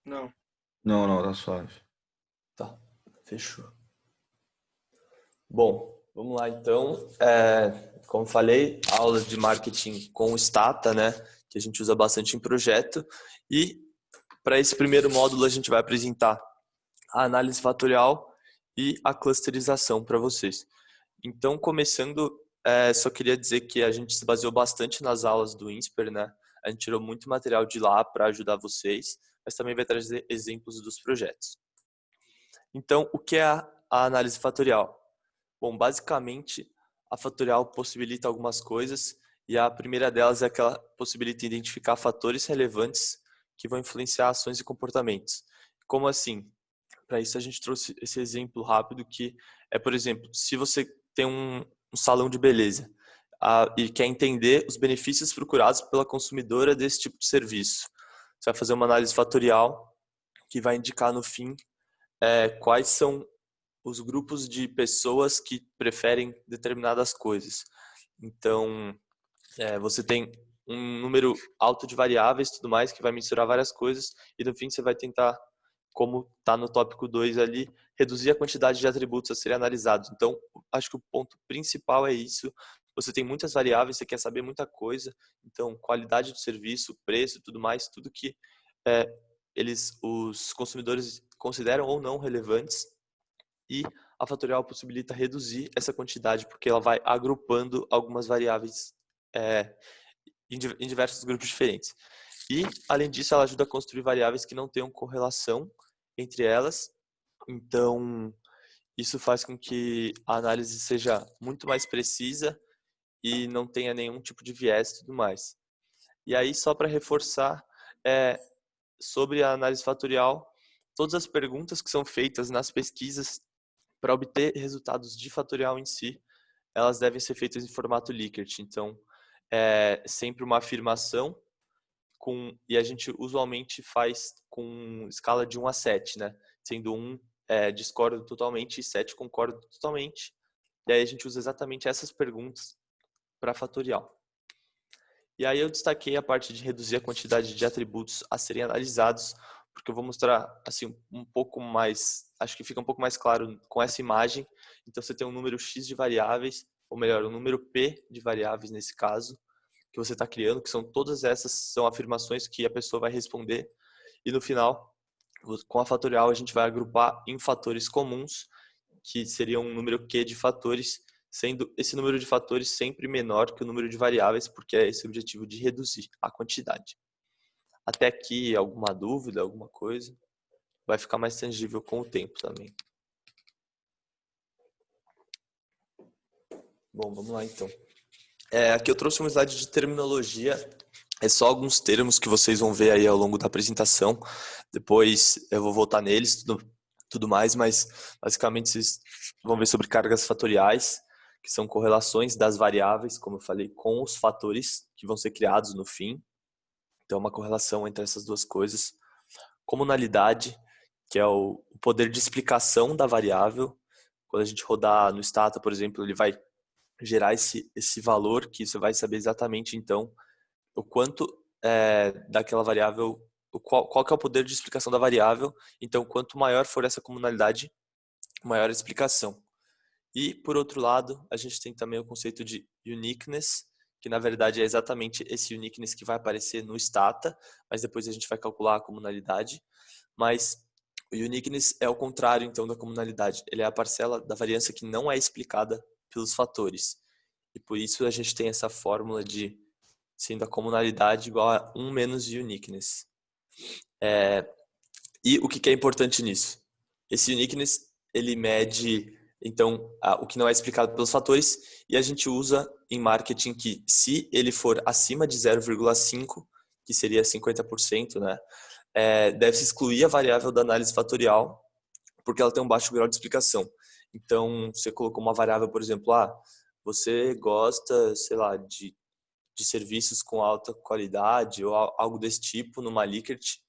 Não. Não, não, tá suave. Tá, fechou. Bom, vamos lá então. Como falei, aula de marketing com o Stata, né? Que a gente usa bastante em projeto. E para esse primeiro módulo a gente vai apresentar a análise fatorial e a clusterização para vocês. Então, começando, só queria dizer que a gente se baseou bastante nas aulas do INSPER, né? A gente tirou muito material de lá para ajudar vocês, mas também vai trazer exemplos dos projetos. Então, o que é a análise fatorial? Bom, basicamente, a fatorial possibilita algumas coisas e a primeira delas é que ela possibilita identificar fatores relevantes que vão influenciar ações e comportamentos. Como assim? Para isso a gente trouxe esse exemplo rápido que é, por exemplo, se você tem um salão de beleza e quer entender os benefícios procurados pela consumidora desse tipo de serviço, você vai fazer uma análise fatorial que vai indicar no fim quais são os grupos de pessoas que preferem determinadas coisas. Então, você tem um número alto de variáveis e tudo mais que vai mensurar várias coisas e no fim você vai tentar, como está no tópico 2 ali, reduzir a quantidade de atributos a serem analisados. Então, acho que o ponto principal é isso. Você tem muitas variáveis, você quer saber muita coisa, então qualidade do serviço, preço, tudo mais, tudo que é, os consumidores consideram ou não relevantes, e a fatorial possibilita reduzir essa quantidade porque ela vai agrupando algumas variáveis é, em diversos grupos diferentes. E, além disso, ela ajuda a construir variáveis que não tenham correlação entre elas. Então, isso faz com que a análise seja muito mais precisa e não tenha nenhum tipo de viés e tudo mais. E aí, só para reforçar, é, sobre a análise fatorial, todas as perguntas que são feitas nas pesquisas para obter resultados de fatorial em si, elas devem ser feitas em formato Likert. Então, é sempre uma afirmação e a gente usualmente faz com escala de 1 a 7, né? Sendo 1 discordo totalmente e 7 concordo totalmente. E aí a gente usa exatamente essas perguntas para fatorial. E aí eu destaquei a parte de reduzir a quantidade de atributos a serem analisados, porque eu vou mostrar assim um pouco mais, acho que fica um pouco mais claro com essa imagem. Então você tem um número X de variáveis, ou melhor, um número P de variáveis nesse caso, que você está criando, que são todas essas são afirmações que a pessoa vai responder. E no final, com a fatorial, a gente vai agrupar em fatores comuns, que seria um número Q de fatores, sendo esse número de fatores sempre menor que o número de variáveis, porque é esse o objetivo de reduzir a quantidade. Até aqui, alguma dúvida, alguma coisa? Vai ficar mais tangível com o tempo também. Bom, vamos lá então. Aqui eu trouxe um slide de terminologia. É só alguns termos que vocês vão ver aí ao longo da apresentação. Depois eu vou voltar neles, tudo mais, mas basicamente vocês vão ver sobre cargas fatoriais, que são correlações das variáveis, como eu falei, com os fatores que vão ser criados no fim. Então, uma correlação entre essas duas coisas. Comunalidade, que é o poder de explicação da variável. Quando a gente rodar no Stata, por exemplo, ele vai gerar esse valor, que você vai saber exatamente, então, o quanto daquela variável, qual que é o poder de explicação da variável. Então, quanto maior for essa comunalidade, maior a explicação. E, por outro lado, a gente tem também o conceito de uniqueness, que na verdade é exatamente esse uniqueness que vai aparecer no Stata, mas depois a gente vai calcular a comunalidade. Mas o uniqueness é o contrário, então, da comunalidade. Ele é a parcela da variância que não é explicada pelos fatores. E por isso a gente tem essa fórmula de sendo a comunalidade igual a 1 menos uniqueness. E o que é importante nisso? Esse uniqueness, ele mede, então, o que não é explicado pelos fatores, e a gente usa em marketing que, se ele for acima de 0,5, que seria 50%, né, deve-se excluir a variável da análise fatorial, porque ela tem um baixo grau de explicação. Então, você colocou uma variável, por exemplo, você gosta, sei lá, de serviços com alta qualidade ou algo desse tipo numa Likert,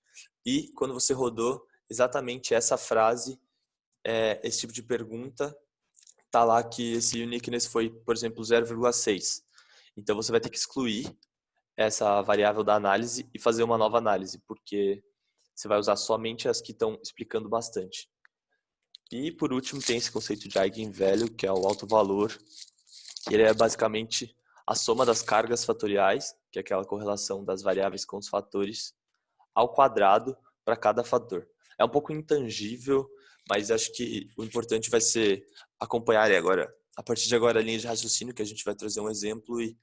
e quando você rodou exatamente essa frase, esse tipo de pergunta, tá lá que esse uniqueness foi, por exemplo, 0,6. Então você vai ter que excluir essa variável da análise e fazer uma nova análise, porque Você vai usar somente as que estão explicando bastante. E, por último, tem esse conceito de eigenvalue, que é o alto valor. Ele é basicamente a soma das cargas fatoriais, que é aquela correlação das variáveis com os fatores, ao quadrado para cada fator. É um pouco intangível, mas acho que o importante vai ser acompanhar agora, a partir de agora, a linha de raciocínio, que a gente vai trazer um exemplo e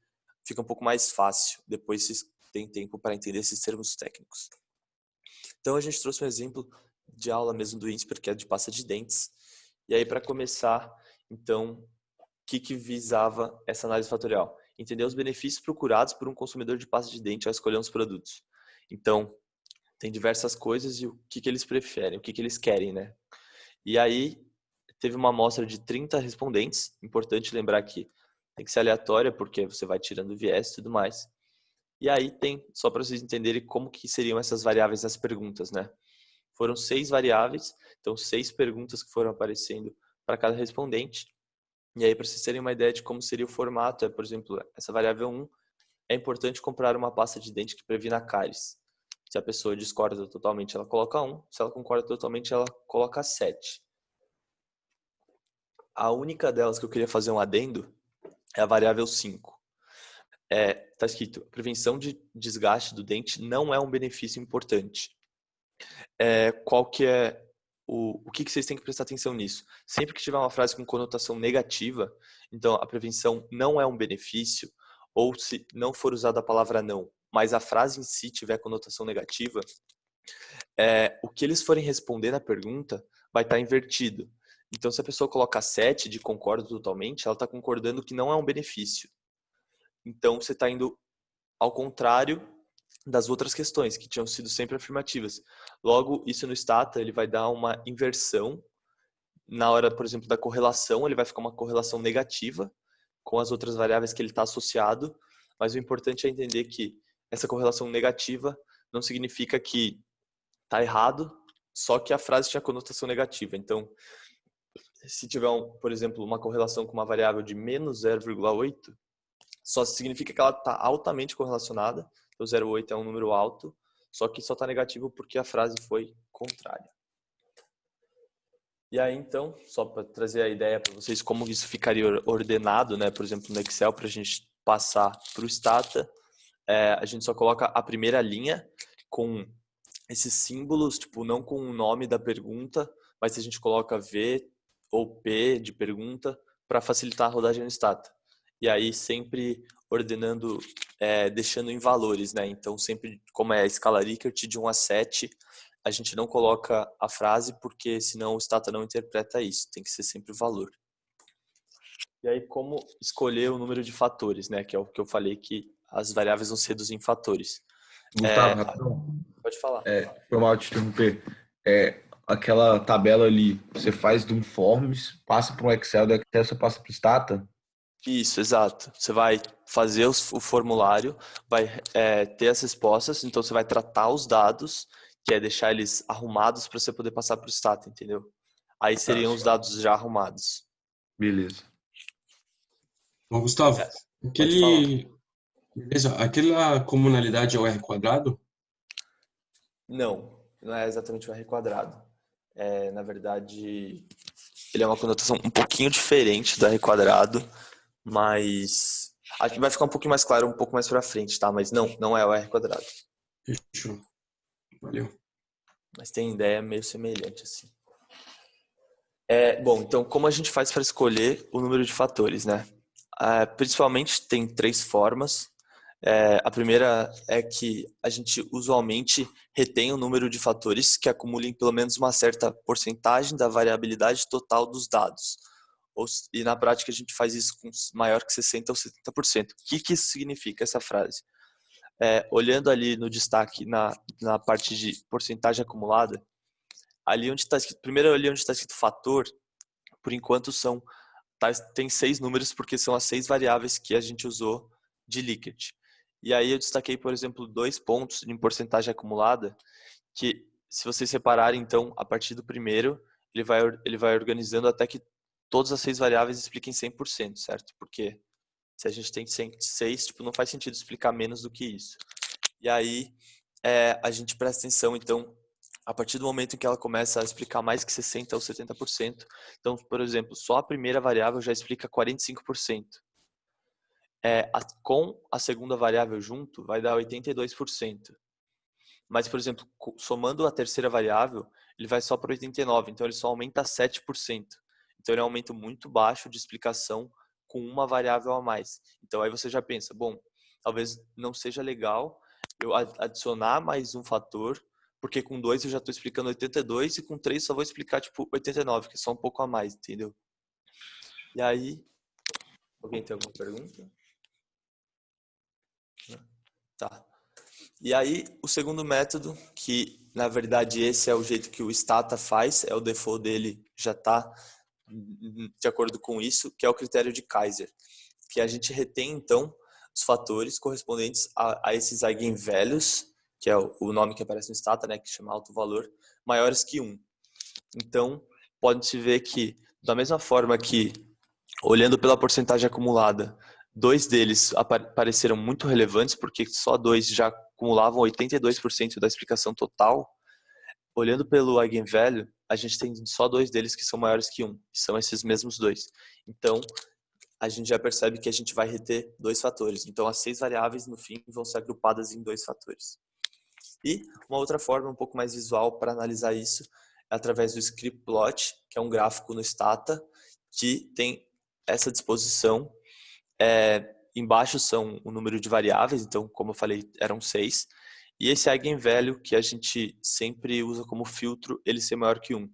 fica um pouco mais fácil. Depois vocês têm tempo para entender esses termos técnicos. Então, a gente trouxe um exemplo de aula mesmo do INSPER, que é de pasta de dentes. E aí, para começar, então, o que visava essa análise fatorial? Entender os benefícios procurados por um consumidor de pasta de dente ao escolher uns produtos. Então, tem diversas coisas e o que eles preferem, o que eles querem, né? E aí, teve uma amostra de 30 respondentes. Importante lembrar que tem que ser aleatória, porque você vai tirando viés e tudo mais. E aí tem, só para vocês entenderem como que seriam essas variáveis nas perguntas, né? Foram 6 variáveis, então 6 perguntas que foram aparecendo para cada respondente. E aí, para vocês terem uma ideia de como seria o formato, por exemplo, essa variável 1, é importante comprar uma pasta de dente que previna cáries. Se a pessoa discorda totalmente, ela coloca 1. Se ela concorda totalmente, ela coloca 7. A única delas que eu queria fazer um adendo é a variável 5. Tá escrito, prevenção de desgaste do dente não é um benefício importante. Qual que é o que vocês têm que prestar atenção nisso? Sempre que tiver uma frase com conotação negativa, então a prevenção não é um benefício, ou se não for usada a palavra não, mas a frase em si tiver conotação negativa, o que eles forem responder na pergunta vai estar invertido. Então, se a pessoa coloca 7 de concordo totalmente, ela está concordando que não é um benefício. Então, você está indo ao contrário das outras questões, que tinham sido sempre afirmativas. Logo, isso no Stata, ele vai dar uma inversão. Na hora, por exemplo, da correlação, ele vai ficar uma correlação negativa com as outras variáveis que ele está associado, mas o importante é entender que essa correlação negativa não significa que está errado, só que a frase tinha conotação negativa. Então, se tiver, por exemplo, uma correlação com uma variável de menos 0,8, só significa que ela está altamente correlacionada. O 0,8 é um número alto, só que só está negativo porque a frase foi contrária. E aí, então, só para trazer a ideia para vocês como isso ficaria ordenado, né? Por exemplo, no Excel, para a gente passar para o Stata, a gente só coloca a primeira linha com esses símbolos, tipo, não com o nome da pergunta, mas a gente coloca V ou P de pergunta para facilitar a rodagem no Stata. E aí sempre ordenando, deixando em valores, né? Então sempre, como é a escala Likert de 1 a 7, a gente não coloca a frase porque senão o Stata não interpreta isso, tem que ser sempre o valor. E aí como escolher o número de fatores, né? Que é o que eu falei que as variáveis vão se reduzir em fatores. Gustavo, rapidão. Pode falar. Foi mal te interromper. Aquela tabela ali, você faz de um Forms, passa para um Excel, do Excel você passa para o Stata. Isso, exato. Você vai fazer o formulário, vai ter as respostas, então você vai tratar os dados, que é deixar eles arrumados para você poder passar para o Stata, entendeu? Aí Tá, seriam os dados já arrumados. beleza. Bom, Gustavo, É, pode falar. beleza, aquela comunalidade é o R quadrado? Não é exatamente o R quadrado. Na verdade, ele é uma conotação um pouquinho diferente do R quadrado, mas aqui vai ficar um pouquinho mais claro um pouco mais para frente, tá? Mas não é o R quadrado. Fechou. Valeu. Mas tem ideia meio semelhante, assim. Bom, então como a gente faz para escolher o número de fatores, né? Principalmente tem 3 formas. A primeira é que a gente usualmente retém o número de fatores que acumulem pelo menos uma certa porcentagem da variabilidade total dos dados. E na prática a gente faz isso com maior que 60% ou 70%. O que isso significa, essa frase? Olhando ali no destaque, na parte de porcentagem acumulada, ali onde está escrito, primeiro ali onde está escrito fator, por enquanto tem 6 números porque são as 6 variáveis que a gente usou de Likert. E aí eu destaquei, por exemplo, 2 pontos em porcentagem acumulada, que se vocês separarem, então, a partir do primeiro, ele vai organizando até que todas as 6 variáveis expliquem 100%, certo? Porque se a gente tem 6, tipo, não faz sentido explicar menos do que isso. E aí a gente presta atenção, então, a partir do momento em que ela começa a explicar mais que 60% ou 70%, então, por exemplo, só a primeira variável já explica 45%. Com a segunda variável junto, vai dar 82%. Mas, por exemplo, somando a terceira variável, ele vai só para 89%, então ele só aumenta 7%. Então, ele é um aumento muito baixo de explicação com uma variável a mais. Então, aí você já pensa, bom, talvez não seja legal eu adicionar mais um fator, porque com 2 eu já estou explicando 82 e com 3 só vou explicar, tipo, 89, que é só um pouco a mais, entendeu? E aí, alguém tem alguma pergunta? Tá. E aí, o segundo método, que na verdade esse é o jeito que o Stata faz, é o default dele já está de acordo com isso, que é o critério de Kaiser, que a gente retém então os fatores correspondentes a esses eigenvalues, que é o nome que aparece no Stata, né, que chama alto valor, maiores que 1. Então, pode-se ver que, da mesma forma que, olhando pela porcentagem acumulada, 2 deles pareceram muito relevantes, porque só 2 já acumulavam 82% da explicação total. Olhando pelo eigenvalue, a gente tem só 2 deles que são maiores que 1, que são esses mesmos 2. Então, a gente já percebe que a gente vai reter 2 fatores. Então, as 6 variáveis, no fim, vão ser agrupadas em 2 fatores. E uma outra forma um pouco mais visual para analisar isso é através do script plot, que é um gráfico no Stata, que tem essa disposição. Embaixo são o número de variáveis, então, como eu falei, eram 6. E esse eigenvalue, que a gente sempre usa como filtro, ele ser maior que 1.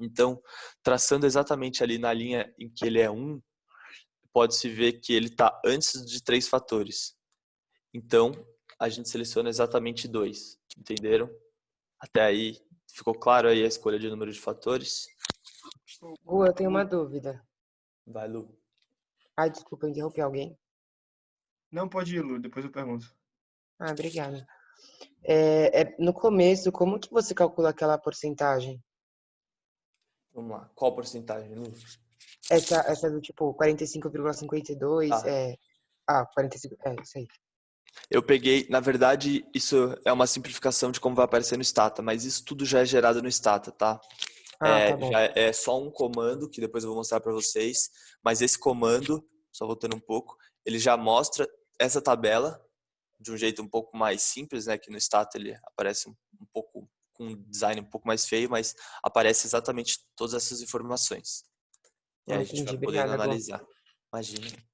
Então, traçando exatamente ali na linha em que ele é 1, pode-se ver que ele está antes de 3 fatores. Então, a gente seleciona exatamente 2. Entenderam? Até aí, ficou claro aí a escolha de número de fatores? Eu tenho uma dúvida. Vai, Lu. Ai, desculpa, eu interrompi alguém. Não, pode ir, Lu, depois eu pergunto. Ah, obrigada. No começo, como que você calcula aquela porcentagem? Vamos lá. Qual porcentagem, Lu? Essa do tipo 45,52, Tá. 45, isso aí. Eu peguei, na verdade, isso é uma simplificação de como vai aparecer no Stata, mas isso tudo já é gerado no Stata, tá? Tá bom. Já é só um comando, que depois eu vou mostrar para vocês, mas esse comando, só voltando um pouco, ele já mostra essa tabela de um jeito um pouco mais simples, né? Que no Stata ele aparece um pouco com um design um pouco mais feio, mas aparece exatamente todas essas informações. E aí a gente vai Entendi. podendo Obrigada, Gu. analisar. Imagina.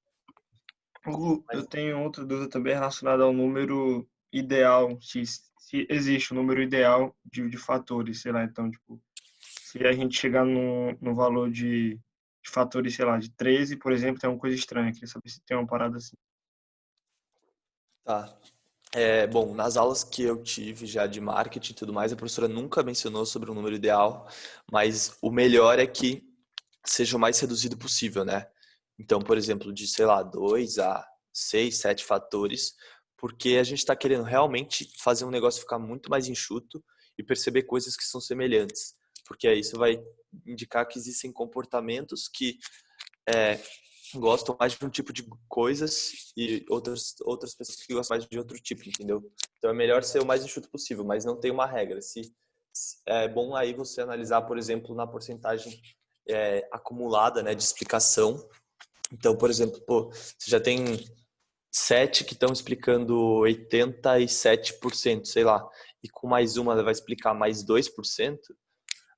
Lu, eu tenho outra dúvida também relacionada ao número ideal, se existe um número ideal de fatores, sei lá, então, tipo, se a gente chegar no valor de fatores, sei lá, de 13, por exemplo, tem uma coisa estranha, queria saber se tem uma parada assim. Tá. Bom, nas aulas que eu tive já de marketing e tudo mais, a professora nunca mencionou sobre um número ideal, mas o melhor é que seja o mais reduzido possível, né? Então, por exemplo, de, sei lá, 2 a 6, 7 fatores, porque a gente está querendo realmente fazer um negócio ficar muito mais enxuto e perceber coisas que são semelhantes, porque aí isso vai indicar que existem comportamentos que gostam mais de um tipo de coisas e outras pessoas que gostam mais de outro tipo, entendeu? Então é melhor ser o mais enxuto possível, mas não tem uma regra. É bom aí você analisar, por exemplo, na porcentagem acumulada, né, de explicação. Então, por exemplo, você já tem 7 que estão explicando 87%, sei lá, e com mais uma ela vai explicar mais 2%,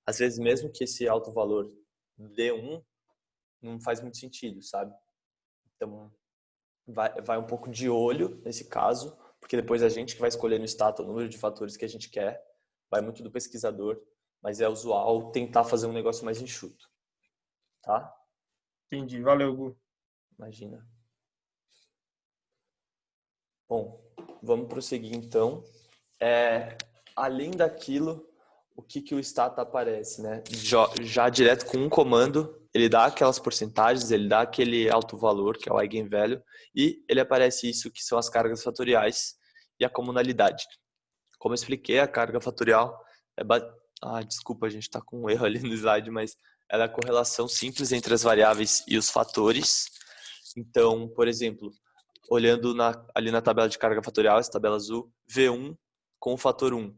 às vezes mesmo que esse alto valor dê 1, não faz muito sentido, sabe? Então, vai um pouco de olho nesse caso, porque depois a gente que vai escolher no Stata o número de fatores que a gente quer, vai muito do pesquisador, mas é usual tentar fazer um negócio mais enxuto, tá? Entendi, valeu, Gu. Imagina. Bom, vamos prosseguir então. Além daquilo, o que o Stata aparece, né? Já direto com um comando, ele dá aquelas porcentagens, ele dá aquele alto valor, que é o eigenvalue, e ele aparece isso que são as cargas fatoriais e a comunalidade. Como eu expliquei, a carga fatorial desculpa, a gente está com um erro ali no slide, mas ela é a correlação simples entre as variáveis e os fatores. Então, por exemplo, olhando ali na tabela de carga fatorial, essa tabela azul, V1 com o fator 1.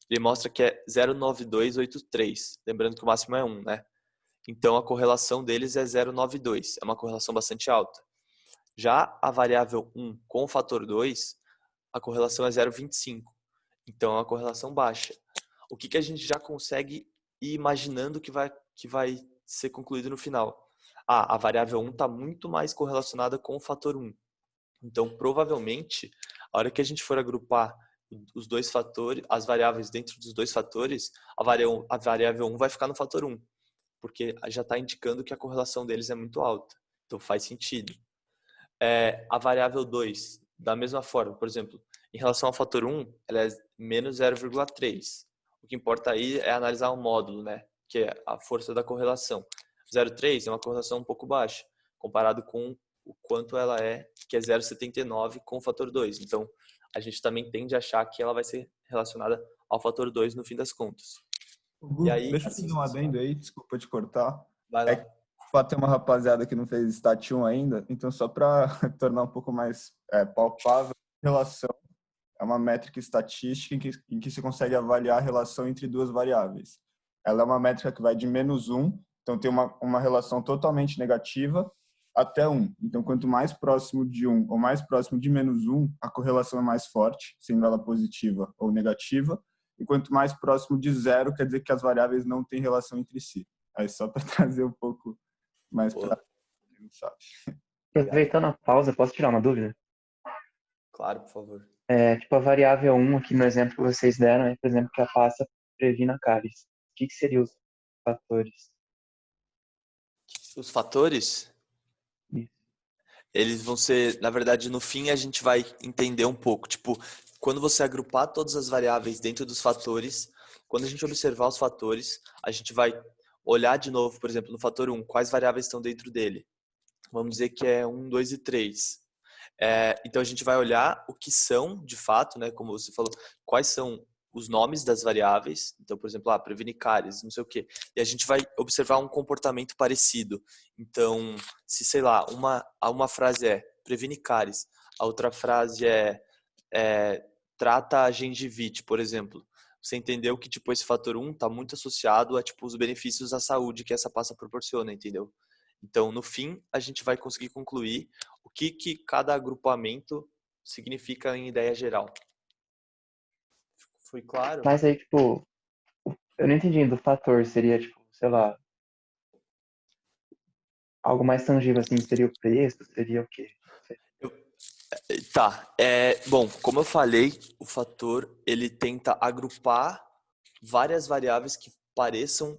ele mostra que é 0,9283. Lembrando que o máximo é 1, né? Então, a correlação deles é 0,92. É uma correlação bastante alta. Já a variável 1 com o fator 2, a correlação é 0,25. Então, é uma correlação baixa. O que a gente já consegue ir imaginando que vai ser concluído no final? A variável 1 está muito mais correlacionada com o fator 1. Então, provavelmente, a hora que a gente for agrupar os dois fatores, as variáveis dentro dos dois fatores, a variável 1 vai ficar no fator 1, porque já está indicando que a correlação deles é muito alta. Então, faz sentido. A variável 2, da mesma forma, por exemplo, em relação ao fator 1, ela é menos 0,3. O que importa aí é analisar o módulo, né? Que é a força da correlação. 0,3 é uma correlação um pouco baixa, comparado com o quanto ela é, que é 0,79 com o fator 2. Então, a gente também tende a achar que ela vai ser relacionada ao fator 2 no fim das contas. Gu, E aí, deixa eu assim, fazer um adendo aí, desculpa te cortar. vai É lá. que pode ter uma rapaziada que não fez Stat 1 ainda, então só para tornar um pouco mais palpável, relação é uma métrica estatística em que se consegue avaliar a relação entre duas variáveis. Ela é uma métrica que vai de -1, então tem uma relação totalmente negativa, até 1. Então, quanto mais próximo de 1 ou mais próximo de -1, a correlação é mais forte, sendo ela positiva ou negativa. E quanto mais próximo de 0, quer dizer que as variáveis não têm relação entre si. Aí só para trazer um pouco mais para quem não sabe. Aproveitando a pausa, posso tirar uma dúvida? Claro, por favor. Tipo, a variável 1 aqui no exemplo que vocês deram, por exemplo, que a pasta previna cáries. O que seriam os fatores? Os fatores, Isso. eles vão ser, na verdade, no fim a gente vai entender um pouco. Tipo, quando você agrupar todas as variáveis dentro dos fatores, quando a gente observar os fatores, a gente vai olhar de novo, por exemplo, no fator 1, quais variáveis estão dentro dele. Vamos dizer que é 1, 2 e 3. Então a gente vai olhar o que são, de fato, né, como você falou, quais são os nomes das variáveis. Então, por exemplo, prevenir cáries, não sei o quê. E a gente vai observar um comportamento parecido. Então, se, sei lá, uma frase é previne cáries, a outra frase é trata a gengivite, por exemplo. Você entendeu que tipo esse fator 1 está muito associado a tipo os benefícios à saúde que essa pasta proporciona, entendeu? Então, no fim, a gente vai conseguir concluir o que cada agrupamento significa em ideia geral. Foi claro? Mas aí, tipo, eu não entendi do fator. Seria, tipo, sei lá, algo mais tangível, assim, seria o preço? Seria o quê? Tá. Bom, como eu falei, o fator, ele tenta agrupar várias variáveis que pareçam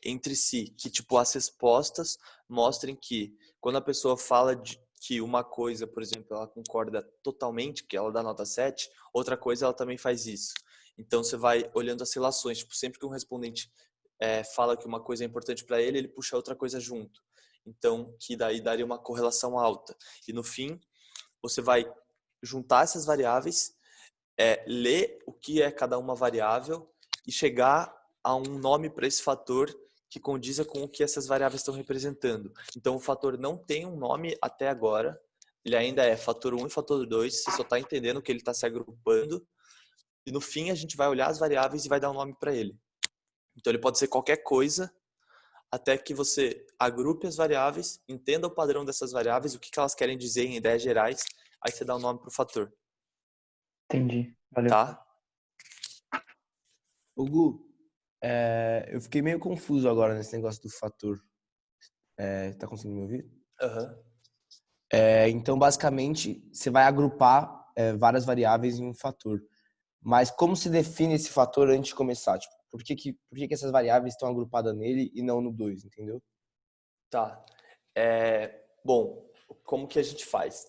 entre si, que tipo as respostas mostrem que quando a pessoa fala que uma coisa, por exemplo, ela concorda totalmente, que ela dá nota 7, outra coisa ela também faz isso. Então você vai olhando as relações, tipo, sempre que um respondente fala que uma coisa é importante para ele, ele puxa outra coisa junto. Então, que daí daria uma correlação alta. E no fim, você vai juntar essas variáveis, ler o que é cada uma variável e chegar a um nome para esse fator que condiza com o que essas variáveis estão representando. Então, o fator não tem um nome até agora, ele ainda é fator 1 e fator 2, você só está entendendo que ele está se agrupando, e no fim a gente vai olhar as variáveis e vai dar um nome para ele. Então, ele pode ser qualquer coisa, até que você agrupe as variáveis, entenda o padrão dessas variáveis, o que elas querem dizer em ideias gerais, aí você dá um nome para o fator. Entendi. Valeu. Tá? Ô Gu, eu fiquei meio confuso agora nesse negócio do fator. Tá conseguindo me ouvir? Uhum. Então, basicamente, você vai agrupar várias variáveis em um fator. Mas como se define esse fator antes de começar? Tipo, por que essas variáveis estão agrupadas nele e não no 2, entendeu? Tá. Bom, como que a gente faz?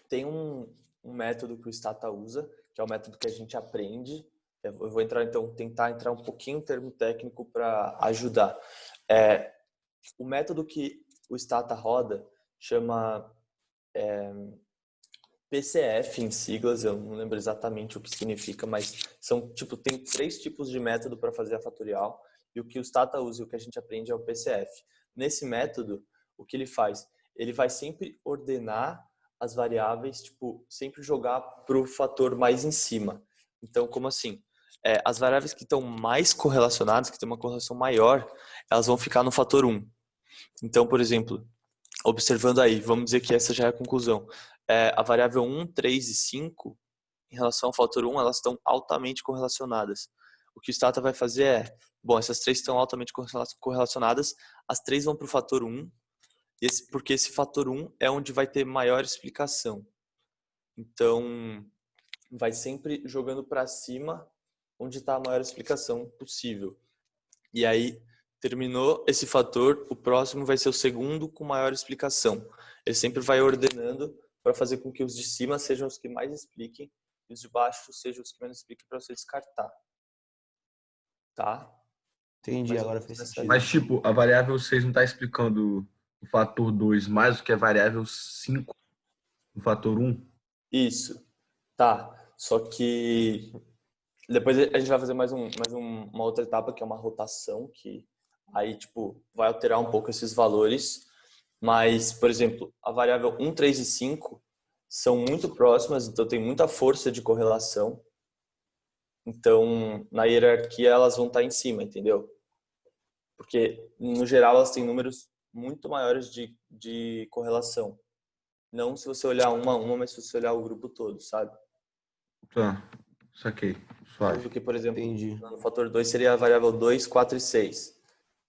Tem um método que o Stata usa, que é o método que a gente aprende. Eu vou tentar entrar um pouquinho em termo técnico para ajudar. O método que o Stata roda chama PCF em siglas, eu não lembro exatamente o que significa, mas tem 3 tipos de método para fazer a fatorial, e o que o Stata usa e o que a gente aprende é o PCF. Nesse método, o que ele faz? Ele vai sempre ordenar as variáveis, sempre jogar para o fator mais em cima. Então, como assim? as variáveis que estão mais correlacionadas, que têm uma correlação maior, elas vão ficar no fator 1. Então, por exemplo, observando aí, vamos dizer que essa já é a conclusão. A variável 1, 3 e 5, em relação ao fator 1, elas estão altamente correlacionadas. O que o Stata vai fazer bom, essas três estão altamente correlacionadas, as três vão para o fator 1, porque esse fator 1 é onde vai ter maior explicação. Então, vai sempre jogando para cima onde está a maior explicação possível. E aí, terminou esse fator, o próximo vai ser o segundo com maior explicação. Ele sempre vai ordenando para fazer com que os de cima sejam os que mais expliquem e os de baixo sejam os que menos expliquem para você descartar. Tá? Entendi, Mas agora fez sentido. Mas, tipo, a variável 6 não está explicando o fator 2 mais do que a variável 5 no fator 1? Isso. Tá. Só que depois a gente vai fazer uma outra etapa, que é uma rotação, que aí, tipo, vai alterar um pouco esses valores. Mas, por exemplo, a variável 1, 3 e 5 são muito próximas, então tem muita força de correlação. Então, na hierarquia, elas vão estar em cima, entendeu? Porque, no geral, elas têm números muito maiores de correlação. Não se você olhar uma a uma, mas se você olhar o grupo todo, sabe? Tá, saquei. Suave. Do que, por exemplo, Entendi. no fator 2 seria a variável 2, 4 e 6.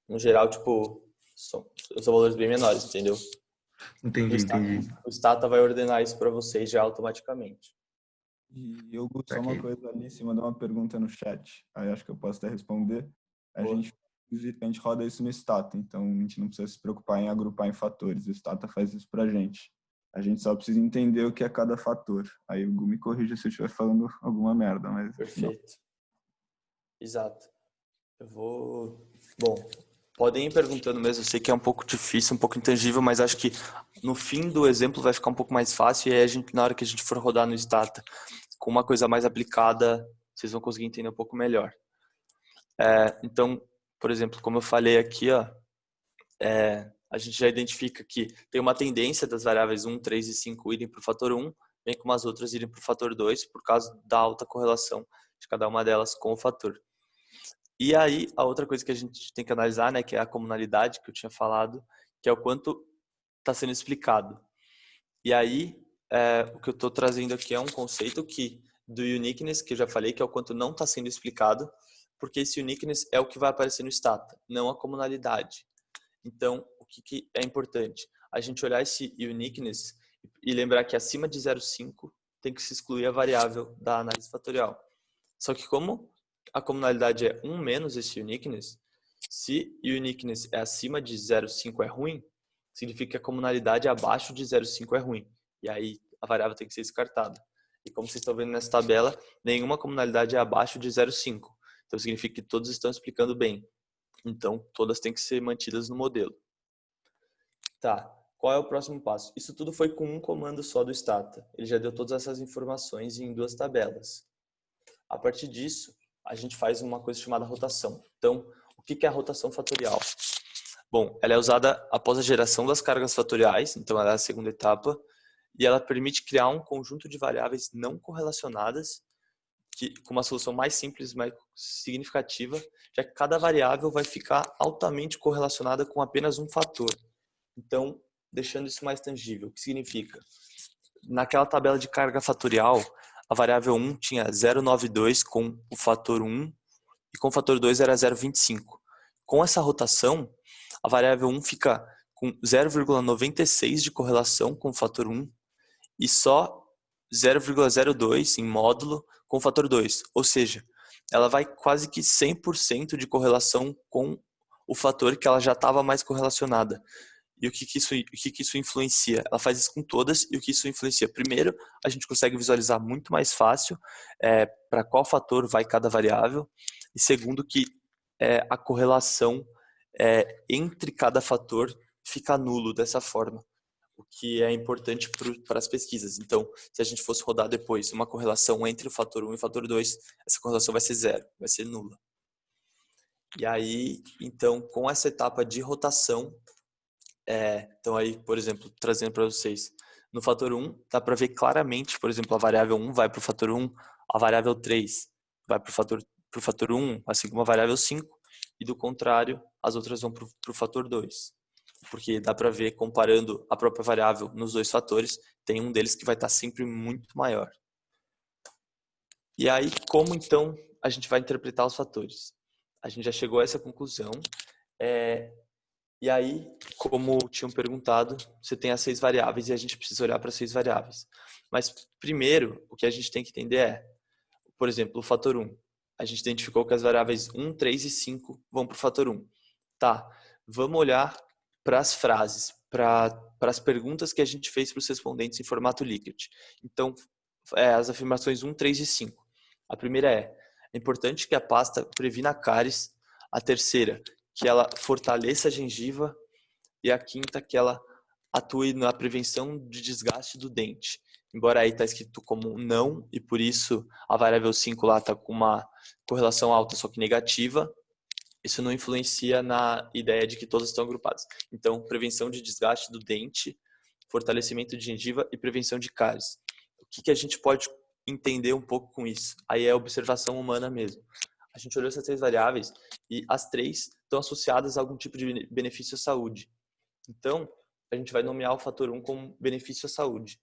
No geral, tipo, são valores bem menores, entendeu? Entendi. O Stata vai ordenar isso para vocês já automaticamente. E eu gosto só uma coisa ali, se mandou uma pergunta no chat, aí acho que eu posso até responder. A gente roda isso no Stata, então a gente não precisa se preocupar em agrupar em fatores, o Stata faz isso pra gente. A gente só precisa entender o que é cada fator. Aí o Gu me corrija se eu estiver falando alguma merda, mas... Perfeito. Não. Exato. Bom, podem ir perguntando mesmo, eu sei que é um pouco difícil, um pouco intangível, mas acho que no fim do exemplo vai ficar um pouco mais fácil e aí na hora que a gente for rodar no Stata com uma coisa mais aplicada, vocês vão conseguir entender um pouco melhor. Então, por exemplo, como eu falei aqui, a gente já identifica que tem uma tendência das variáveis 1, 3 e 5 irem para o fator 1, bem como as outras irem para o fator 2, por causa da alta correlação de cada uma delas com o fator. E aí, a outra coisa que a gente tem que analisar, né, que é a comunalidade, que eu tinha falado, que é o quanto está sendo explicado. E aí, o que eu estou trazendo aqui é um conceito do uniqueness, que eu já falei, que é o quanto não está sendo explicado, porque esse uniqueness é o que vai aparecer no Stata, não a comunalidade. Então, o que é importante? A gente olhar esse uniqueness e lembrar que acima de 0,5 tem que se excluir a variável da análise fatorial. Só que como a comunalidade é 1 menos esse uniqueness, se o uniqueness é acima de 0,5 é ruim, significa que a comunalidade abaixo de 0,5 é ruim. E aí a variável tem que ser descartada. E como vocês estão vendo nessa tabela, nenhuma comunalidade é abaixo de 0,5. Então significa que todos estão explicando bem. Então todas têm que ser mantidas no modelo. Tá, qual é o próximo passo? Isso tudo foi com um comando só do Stata. Ele já deu todas essas informações em 2 tabelas. A partir disso, a gente faz uma coisa chamada rotação. Então, o que é a rotação fatorial? Bom, ela é usada após a geração das cargas fatoriais, então ela é a segunda etapa, e ela permite criar um conjunto de variáveis não correlacionadas, com uma solução mais simples, mais significativa, já que cada variável vai ficar altamente correlacionada com apenas um fator. Então, deixando isso mais tangível, o que significa? Naquela tabela de carga fatorial, a variável 1 tinha 0,92 com o fator 1 e com o fator 2 era 0,25. Com essa rotação, a variável 1 fica com 0,96 de correlação com o fator 1 e só 0,02 em módulo com o fator 2. Ou seja, ela vai quase que 100% de correlação com o fator que ela já estava mais correlacionada. E o que isso influencia? Ela faz isso com todas e o que isso influencia? Primeiro, a gente consegue visualizar muito mais fácil para qual fator vai cada variável. E segundo, que a correlação entre cada fator fica nulo dessa forma, o que é importante para as pesquisas. Então, se a gente fosse rodar depois uma correlação entre o fator 1 e o fator 2, essa correlação vai ser zero, vai ser nula. E aí, então, com essa etapa de rotação, então aí, por exemplo, trazendo para vocês, no fator 1, dá para ver claramente, por exemplo, a variável 1 vai para o fator 1, a variável 3 vai para o fator para o fator 1, assim como a variável 5, e do contrário, as outras vão para o fator 2. Porque dá para ver, comparando a própria variável nos dois fatores, tem um deles que vai estar sempre muito maior. E aí, como então a gente vai interpretar os fatores? A gente já chegou a essa conclusão. E aí, como tinham perguntado, você tem as 6 variáveis e a gente precisa olhar para as 6 variáveis. Mas primeiro, o que a gente tem que entender é, por exemplo, o fator 1. A gente identificou que as variáveis 1, 3 e 5 vão para o fator 1. Tá, vamos olhar para as frases, para as perguntas que a gente fez para os respondentes em formato Likert. Então, as afirmações 1, 3 e 5. A primeira é importante que a pasta previna cáries. A terceira, que ela fortaleça a gengiva. E a quinta, que ela atue na prevenção de desgaste do dente. Embora aí está escrito como não, e por isso a variável 5 lá está com uma correlação alta, só que negativa, isso não influencia na ideia de que todas estão agrupadas. Então, prevenção de desgaste do dente, fortalecimento de gengiva e prevenção de cáries. O que a gente pode entender um pouco com isso? Aí é a observação humana mesmo. A gente olhou essas 3 variáveis e as 3 estão associadas a algum tipo de benefício à saúde. Então, a gente vai nomear o fator 1 como benefício à saúde.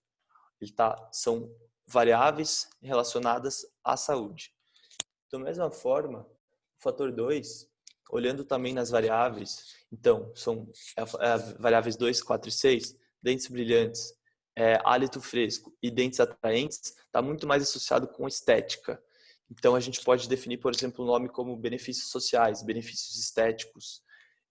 São variáveis relacionadas à saúde. Da mesma forma, o fator 2, olhando também nas variáveis, então, são variáveis 2, 4 e 6, dentes brilhantes, hálito fresco e dentes atraentes, está muito mais associado com estética. Então, a gente pode definir, por exemplo, o nome como benefícios sociais, benefícios estéticos.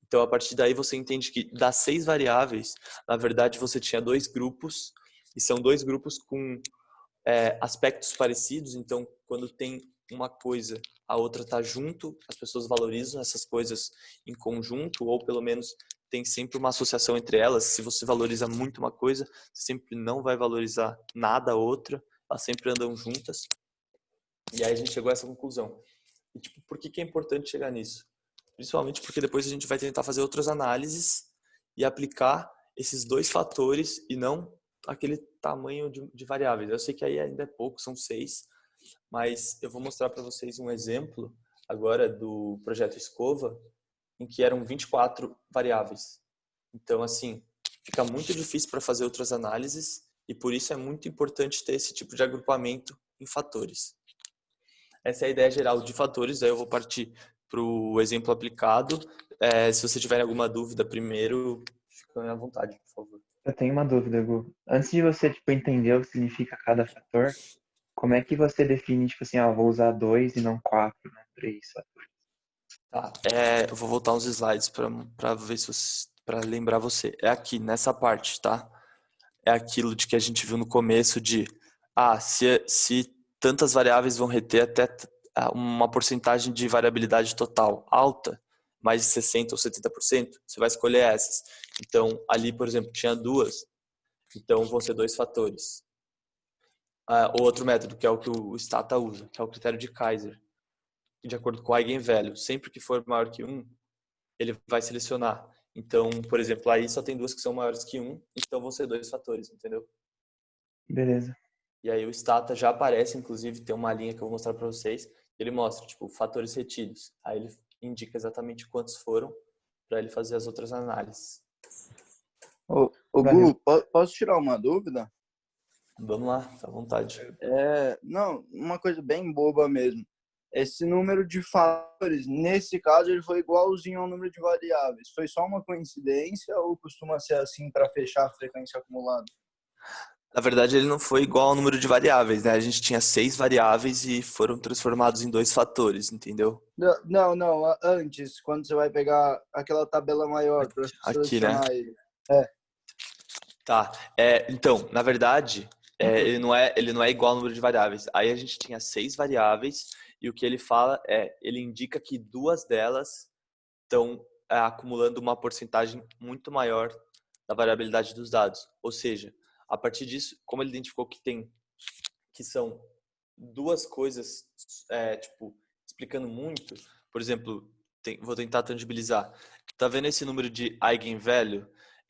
Então, a partir daí, você entende que das 6 variáveis, na verdade, você tinha 2 grupos, e são 2 grupos com aspectos parecidos. Então, quando tem uma coisa, a outra está junto, as pessoas valorizam essas coisas em conjunto, ou pelo menos tem sempre uma associação entre elas. Se você valoriza muito uma coisa, você sempre não vai valorizar nada a outra, elas sempre andam juntas. E aí a gente chegou a essa conclusão. E, por que é importante chegar nisso? Principalmente porque depois a gente vai tentar fazer outras análises e aplicar esses 2 fatores e não aquele tamanho de variáveis. Eu sei que aí ainda é pouco, são 6, mas eu vou mostrar para vocês um exemplo agora do projeto Escova, em que eram 24 variáveis. Então, assim, fica muito difícil para fazer outras análises e por isso é muito importante ter esse tipo de agrupamento em fatores. Essa é a ideia geral de fatores, aí eu vou partir para o exemplo aplicado. Se você tiver alguma dúvida primeiro, fique à vontade, por favor. Eu tenho uma dúvida, Gu. Antes de você, entender o que significa cada fator, como é que você define, assim, vou usar 2 e não 4, não 3 fatores? Tá, eu vou voltar uns slides para ver se para lembrar você. É aqui, nessa parte, tá? É aquilo de que a gente viu no começo de, se tantas variáveis vão reter até uma porcentagem de variabilidade total alta, mais de 60% ou 70%, você vai escolher essas. Então, ali, por exemplo, tinha 2, então vão ser 2 fatores. O outro método, que é o que o Stata usa, que é o critério de Kaiser, de acordo com o eigenvalue. Sempre que for maior que 1, ele vai selecionar. Então, por exemplo, aí só tem 2 que são maiores que 1, então vão ser 2 fatores, entendeu? Beleza. E aí o Stata já aparece, inclusive, tem uma linha que eu vou mostrar para vocês, ele mostra, fatores retidos. Aí ele indica exatamente quantos foram para ele fazer as outras análises. Ô Gu, posso tirar uma dúvida? Vamos lá, fica à vontade. Não, uma coisa bem boba mesmo. Esse número de fatores, nesse caso, ele foi igualzinho ao número de variáveis. Foi só uma coincidência ou costuma ser assim para fechar a frequência acumulada? Na verdade, ele não foi igual ao número de variáveis, né? A gente tinha 6 variáveis e foram transformados em 2 fatores, entendeu? Não, antes, quando você vai pegar aquela tabela maior para aqui, né? Ele. Tá. Então, na verdade, ele não é igual ao número de variáveis. Aí a gente tinha 6 variáveis e o que ele fala ele indica que 2 delas estão acumulando uma porcentagem muito maior da variabilidade dos dados. Ou seja, a partir disso, como ele identificou que são 2 coisas, explicando muito, por exemplo, vou tentar tangibilizar. Tá vendo esse número de eigenvalue,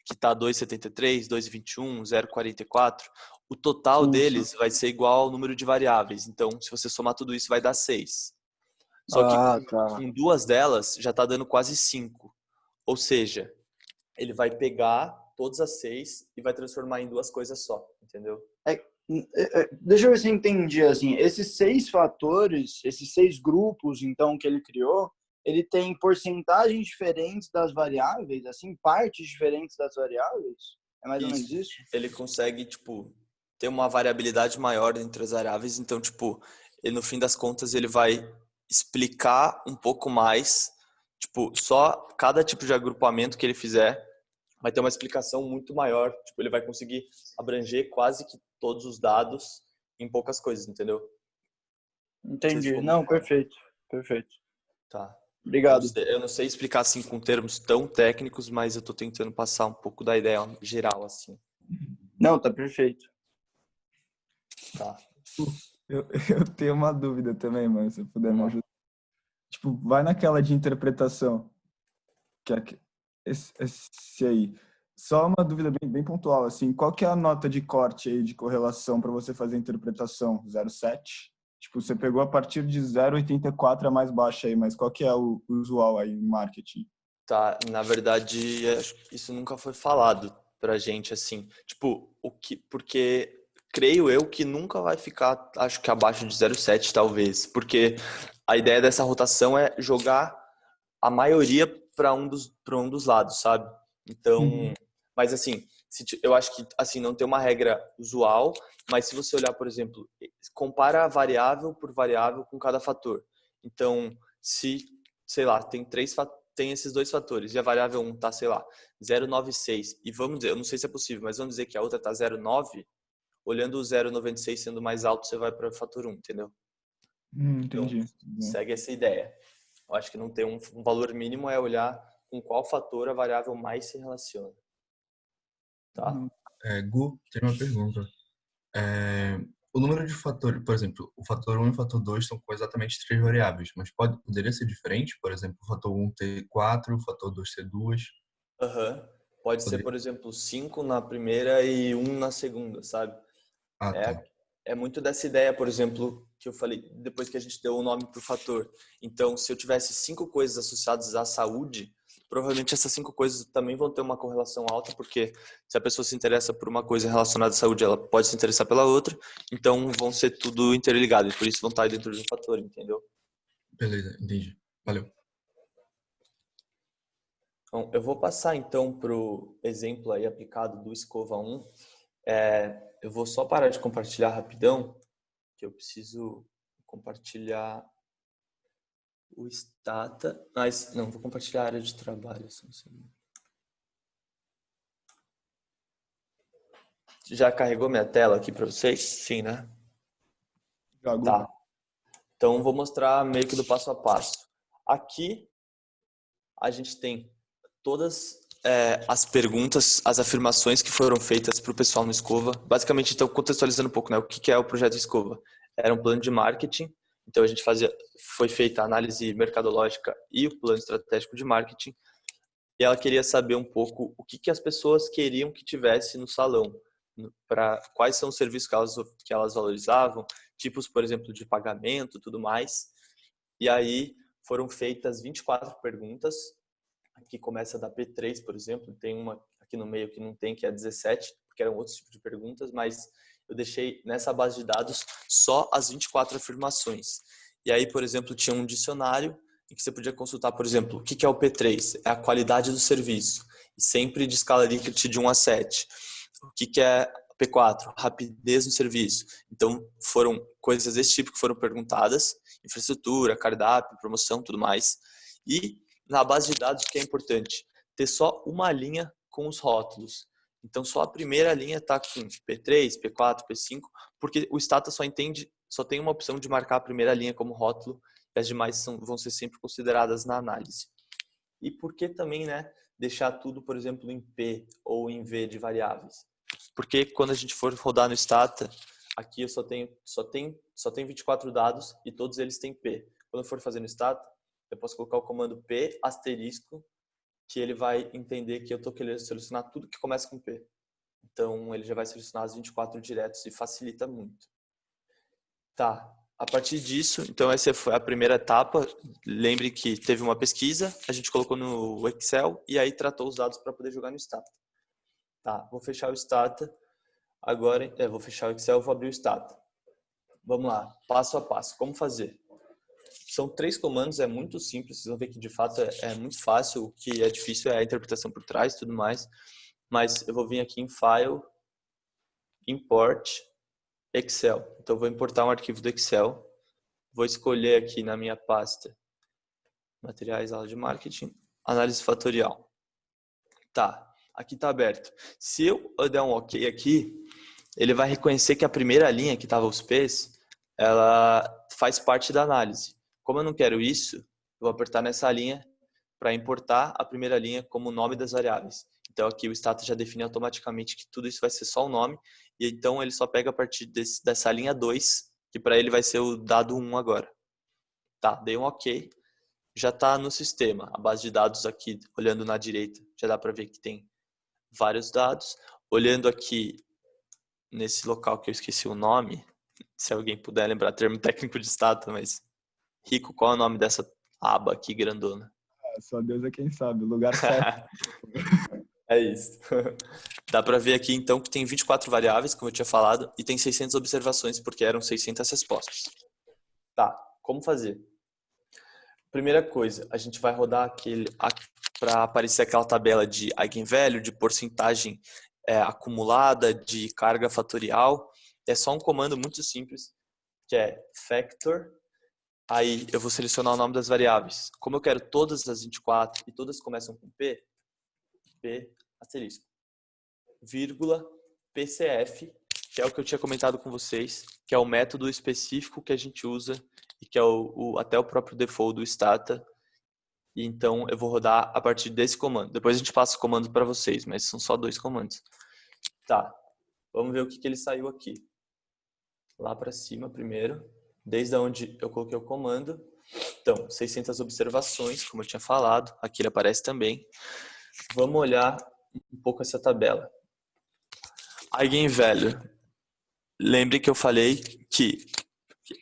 que tá 2,73, 2,21, 0,44? O total deles vai ser igual ao número de variáveis. Então, se você somar tudo isso, vai dar 6. Só que Ah, tá. com duas delas já está dando quase 5. Ou seja, ele vai pegar todas as 6 e vai transformar em duas coisas só, entendeu? Deixa eu ver se eu entendi, assim, esses 6 fatores, esses 6 grupos, então, que ele criou, ele tem porcentagens diferentes das variáveis, assim, partes diferentes das variáveis? É mais ou menos Isso. isso? Ele consegue, tipo, ter uma variabilidade maior entre as variáveis. Então, tipo, no fim das contas, ele vai explicar um pouco mais. Tipo, só cada tipo de agrupamento que ele fizer vai ter uma explicação muito maior. Tipo, ele vai conseguir abranger quase que todos os dados em poucas coisas, entendeu? Não sei se Entendi. ficou muito Não, claro. perfeito. Perfeito. Tá. Obrigado. Eu não sei explicar assim com termos tão técnicos, mas eu tô tentando passar um pouco da ideia geral, assim. Não, tá perfeito. Tá. Eu tenho uma dúvida também, mano, se você puder me ajudar. Tipo, vai naquela de interpretação, que é esse aí. Só uma dúvida bem pontual, assim, qual que é a nota de corte aí de correlação para você fazer a interpretação? 0,7? Tipo, você pegou a partir de 0,84 a mais baixa aí, mas qual que é o usual aí em marketing? Tá, na verdade, acho que isso nunca foi falado pra gente, assim. Tipo, porque creio eu que nunca vai ficar, acho que abaixo de 0,7 talvez. Porque a ideia dessa rotação é jogar a maioria para um dos lados, sabe? Então, mas assim, eu acho que assim não tem uma regra usual, mas se você olhar, por exemplo, compara variável por variável com cada fator. Então, se, sei lá, tem esses dois fatores e a variável 1 tá, sei lá, 0,96 e vamos dizer, eu não sei se é possível, mas vamos dizer que a outra tá 0,9, olhando o 0,96 sendo mais alto, você vai para o fator 1, entendeu? Então, Entendi. segue essa ideia. Eu acho que não tem um valor mínimo, é olhar com qual fator a variável mais se relaciona. Tá? Gu, tem uma pergunta. O número de fatores, por exemplo, o fator um e o fator 2 são com exatamente 3 variáveis, mas poderia ser diferente? Por exemplo, o fator um ter 4, o fator 2 ter 2. Aham. Pode ser, Poderia. por exemplo, 5 na primeira e 1 na segunda, sabe? Ah, tá. É muito dessa ideia, por exemplo, que eu falei depois que a gente deu o nome para o fator. Então, se eu tivesse 5 coisas associadas à saúde, provavelmente essas 5 coisas também vão ter uma correlação alta, porque se a pessoa se interessa por uma coisa relacionada à saúde, ela pode se interessar pela outra, então vão ser tudo interligado, e por isso vão estar dentro de um fator, entendeu? Beleza, entendi. Valeu. Então, eu vou passar então para o exemplo aí aplicado do Escova 1. Eu vou só parar de compartilhar rapidão, que eu preciso compartilhar o Stata, mas não, vou compartilhar a área de trabalho. Só um segundo. Já carregou minha tela aqui para vocês? Sim, né? Já, Gu. Tá. Então, vou mostrar meio que do passo a passo. Aqui, a gente tem todas as perguntas, as afirmações que foram feitas para o pessoal no Escova. Basicamente, então, contextualizando um pouco, né, o que é o projeto Escova. Era um plano de marketing, então a gente foi feita a análise mercadológica e o plano estratégico de marketing, e ela queria saber um pouco o que as pessoas queriam que tivesse no salão, para quais são os serviços que elas valorizavam, tipos, por exemplo, de pagamento, tudo mais. E aí foram feitas 24 perguntas. Aqui começa da P3, por exemplo, tem uma aqui no meio que não tem, que é 17, porque eram outros tipos de perguntas, mas eu deixei nessa base de dados só as 24 afirmações. E aí, por exemplo, tinha um dicionário em que você podia consultar, por exemplo, o que é o P3? É a qualidade do serviço, e sempre de escala Likert de 1 a 7. O que é P4? Rapidez no serviço. Então, foram coisas desse tipo que foram perguntadas, infraestrutura, cardápio, promoção, tudo mais. E na base de dados, o que é importante? Ter só uma linha com os rótulos. Então, só a primeira linha está com P3, P4, P5, porque o Stata só tem uma opção de marcar a primeira linha como rótulo, e as demais vão ser sempre consideradas na análise. E por que também, né, deixar tudo, por exemplo, em P ou em V de variáveis? Porque quando a gente for rodar no Stata, aqui eu só tem 24 dados e todos eles têm P. Quando eu for fazer no Stata, eu posso colocar o comando P asterisco, que ele vai entender que eu estou querendo selecionar tudo que começa com P. Então, ele já vai selecionar as 24 diretos e facilita muito. Tá. A partir disso, então essa foi a primeira etapa. Lembre que teve uma pesquisa, a gente colocou no Excel e aí tratou os dados para poder jogar no Stata. Tá, vou fechar o Stata. Agora, vou fechar o Excel, vou abrir o Stata. Vamos lá, passo a passo. Como fazer? São 3 comandos, é muito simples. Vocês vão ver que de fato é muito fácil. O que é difícil é a interpretação por trás e tudo mais. Mas eu vou vir aqui em File, Import, Excel. Então, eu vou importar um arquivo do Excel. Vou escolher aqui na minha pasta Materiais, aula de marketing, análise fatorial. Tá, aqui está aberto. Se eu der um OK aqui, ele vai reconhecer que a primeira linha que estava os P's, ela faz parte da análise. Como eu não quero isso, eu vou apertar nessa linha para importar a primeira linha como o nome das variáveis. Então aqui o Stata já define automaticamente que tudo isso vai ser só o nome, e então ele só pega a partir dessa linha 2, que para ele vai ser o dado 1 agora. Tá, dei um OK, já está no sistema. A base de dados aqui, olhando na direita, já dá para ver que tem vários dados. Olhando aqui nesse local que eu esqueci o nome, se alguém puder lembrar termo técnico de Stata, mas Rico, qual é o nome dessa aba aqui grandona? Só Deus é quem sabe, o lugar certo. É isso. Dá para ver aqui então que tem 24 variáveis, como eu tinha falado, e tem 600 observações, porque eram 600 respostas. Tá, como fazer? Primeira coisa, a gente vai rodar para aparecer aquela tabela de eigenvalue, de porcentagem acumulada, de carga fatorial. É só um comando muito simples, que é factor. Aí eu vou selecionar o nome das variáveis. Como eu quero todas as 24 e todas começam com P, asterisco, vírgula, PCF, que é o que eu tinha comentado com vocês, que é o método específico que a gente usa e que é até o próprio default do Stata. E então eu vou rodar a partir desse comando. Depois a gente passa o comando para vocês, mas são só 2 comandos. Tá, vamos ver o que ele saiu aqui. Lá para cima primeiro, desde onde eu coloquei o comando. Então, 600 observações, como eu tinha falado. Aqui ele aparece também. Vamos olhar um pouco essa tabela. Eigenvalue. Lembre que eu falei que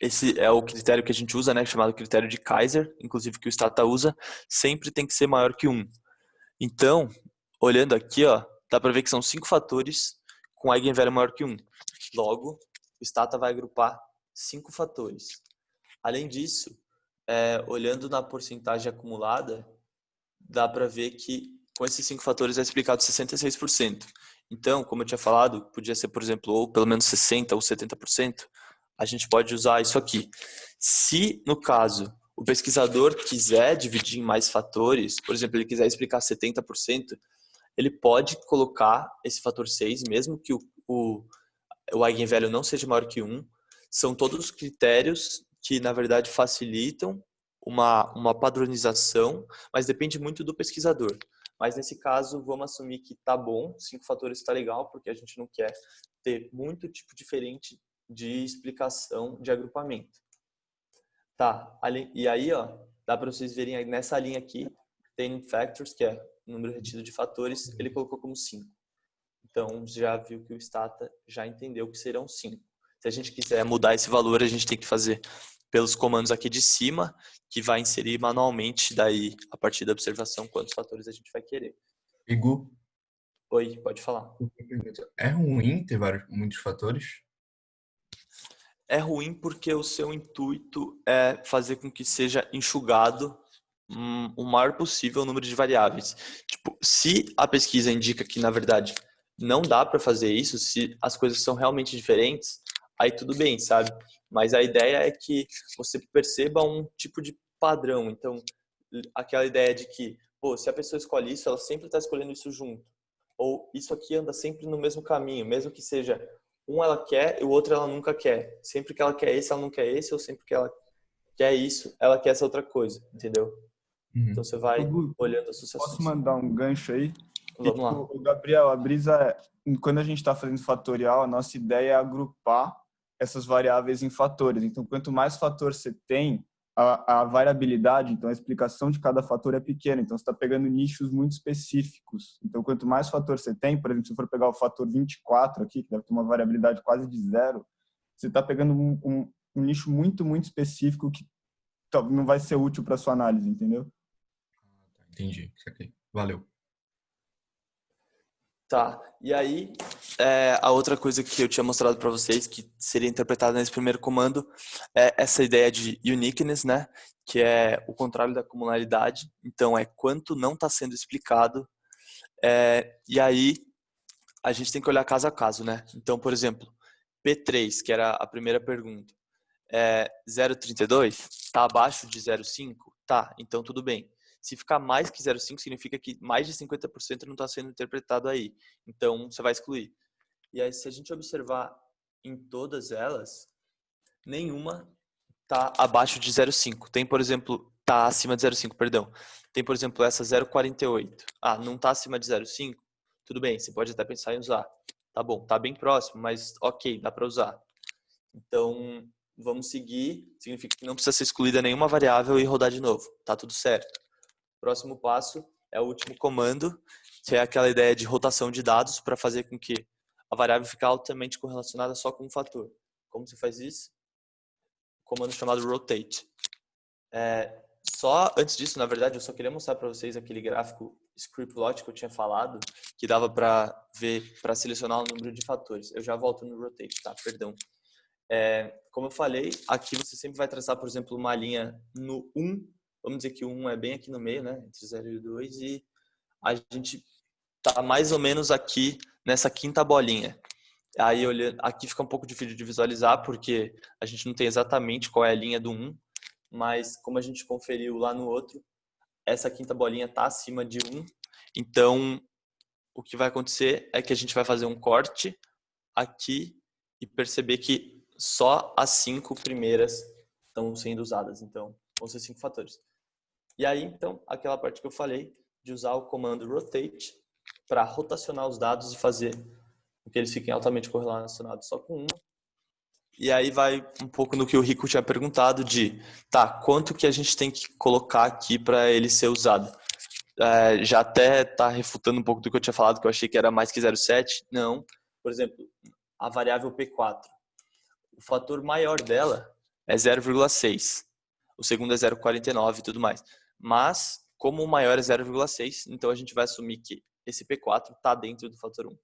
esse é o critério que a gente usa, né, chamado critério de Kaiser, inclusive que o Stata usa, sempre tem que ser maior que 1. Então, olhando aqui, ó, dá para ver que são 5 fatores com eigenvalue maior que 1. Logo, o Stata vai agrupar 5 fatores. Além disso, olhando na porcentagem acumulada, dá para ver que com esses 5 fatores é explicado 66%. Então, como eu tinha falado, podia ser, por exemplo, ou pelo menos 60% ou 70%, a gente pode usar isso aqui. Se, no caso, o pesquisador quiser dividir em mais fatores, por exemplo, ele quiser explicar 70%, ele pode colocar esse fator 6, mesmo que o eigenvalue não seja maior que 1. São todos critérios que, na verdade, facilitam uma padronização, mas depende muito do pesquisador. Mas nesse caso, vamos assumir que tá bom, 5 fatores está legal, porque a gente não quer ter muito tipo diferente de explicação de agrupamento. Tá, e aí, ó, dá para vocês verem aí nessa linha aqui, tem factors, que é o número retido de fatores, ele colocou como 5. Então, já viu que o Stata já entendeu que serão 5. Se a gente quiser mudar esse valor, a gente tem que fazer pelos comandos aqui de cima, que vai inserir manualmente, daí, a partir da observação, quantos fatores a gente vai querer. Igor, Oi, pode falar. é ruim ter muitos fatores? É ruim porque o seu intuito é fazer com que seja enxugado o maior possível o número de variáveis. Tipo, se a pesquisa indica que, na verdade, não dá para fazer isso, se as coisas são realmente diferentes, aí tudo bem, sabe? Mas a ideia é que você perceba um tipo de padrão. Então, aquela ideia de que, pô, se a pessoa escolhe isso, ela sempre está escolhendo isso junto. Ou isso aqui anda sempre no mesmo caminho, mesmo que seja um ela quer e o outro ela nunca quer. Sempre que ela quer esse, ela não quer esse, ou sempre que ela quer isso, ela quer essa outra coisa, entendeu? Então você vai olhando associações. Posso mandar um gancho aí? Vamos lá. O Gabriel, a brisa, quando a gente está fazendo fatorial, a nossa ideia é agrupar essas variáveis em fatores. Então, quanto mais fator você tem, a variabilidade, então a explicação de cada fator é pequena. Então, você está pegando nichos muito específicos. Então, quanto mais fator você tem, por exemplo, se for pegar o fator 24 aqui, que deve ter uma variabilidade quase de 0, você está pegando nicho muito, muito específico que não vai ser útil para sua análise, entendeu? Entendi. Saquei. Valeu. Tá, e aí a outra coisa que eu tinha mostrado para vocês que seria interpretada nesse primeiro comando é essa ideia de uniqueness, né? Que é o contrário da comunalidade. Então, é quanto não está sendo explicado. E aí, a gente tem que olhar caso a caso, né? Então, por exemplo, P3, que era a primeira pergunta, 0,32, está abaixo de 0,5? Tá, então tudo bem. Se ficar mais que 0,5, significa que mais de 50% não está sendo interpretado aí. Então, você vai excluir. E aí, se a gente observar em todas elas, nenhuma está abaixo de 0,5. Tem, por exemplo, está acima de 0,5, perdão. Tem, por exemplo, essa 0,48. Ah, não está acima de 0,5? Tudo bem, você pode até pensar em usar. Tá bom, tá bem próximo, mas ok, dá para usar. Então, vamos seguir. Significa que não precisa ser excluída nenhuma variável e rodar de novo. Tá tudo certo. Próximo passo é o último comando, que é aquela ideia de rotação de dados para fazer com que a variável fique altamente correlacionada só com um fator. Como você faz isso? Comando chamado rotate. Só antes disso, na verdade, eu só queria mostrar para vocês aquele gráfico scriptplot que eu tinha falado, que dava para ver, para selecionar o número de fatores. Eu já volto no rotate, tá? Perdão. Como eu falei, aqui você sempre vai traçar, por exemplo, uma linha no 1. Vamos dizer que o 1 é bem aqui no meio, né? Entre 0 e 2. E a gente tá mais ou menos aqui nessa quinta bolinha. Aí, olhando, aqui fica um pouco difícil de visualizar, porque a gente não tem exatamente qual é a linha do 1. Mas como a gente conferiu lá no outro, essa quinta bolinha está acima de 1. Então, o que vai acontecer é que a gente vai fazer um corte aqui e perceber que só as 5 primeiras estão sendo usadas. Então, vão ser 5 fatores. E aí, então, aquela parte que eu falei de usar o comando rotate para rotacionar os dados e fazer com que eles fiquem altamente correlacionados só com uma. E aí vai um pouco no que o Rico tinha perguntado de, tá, quanto que a gente tem que colocar aqui para ele ser usado? Já até tá refutando um pouco do que eu tinha falado, que eu achei que era mais que 0,7. Não. Por exemplo, a variável P4. O fator maior dela é 0,6. O segundo é 0,49 e tudo mais. Mas, como o maior é 0,6, então a gente vai assumir que esse P4 está dentro do fator 1.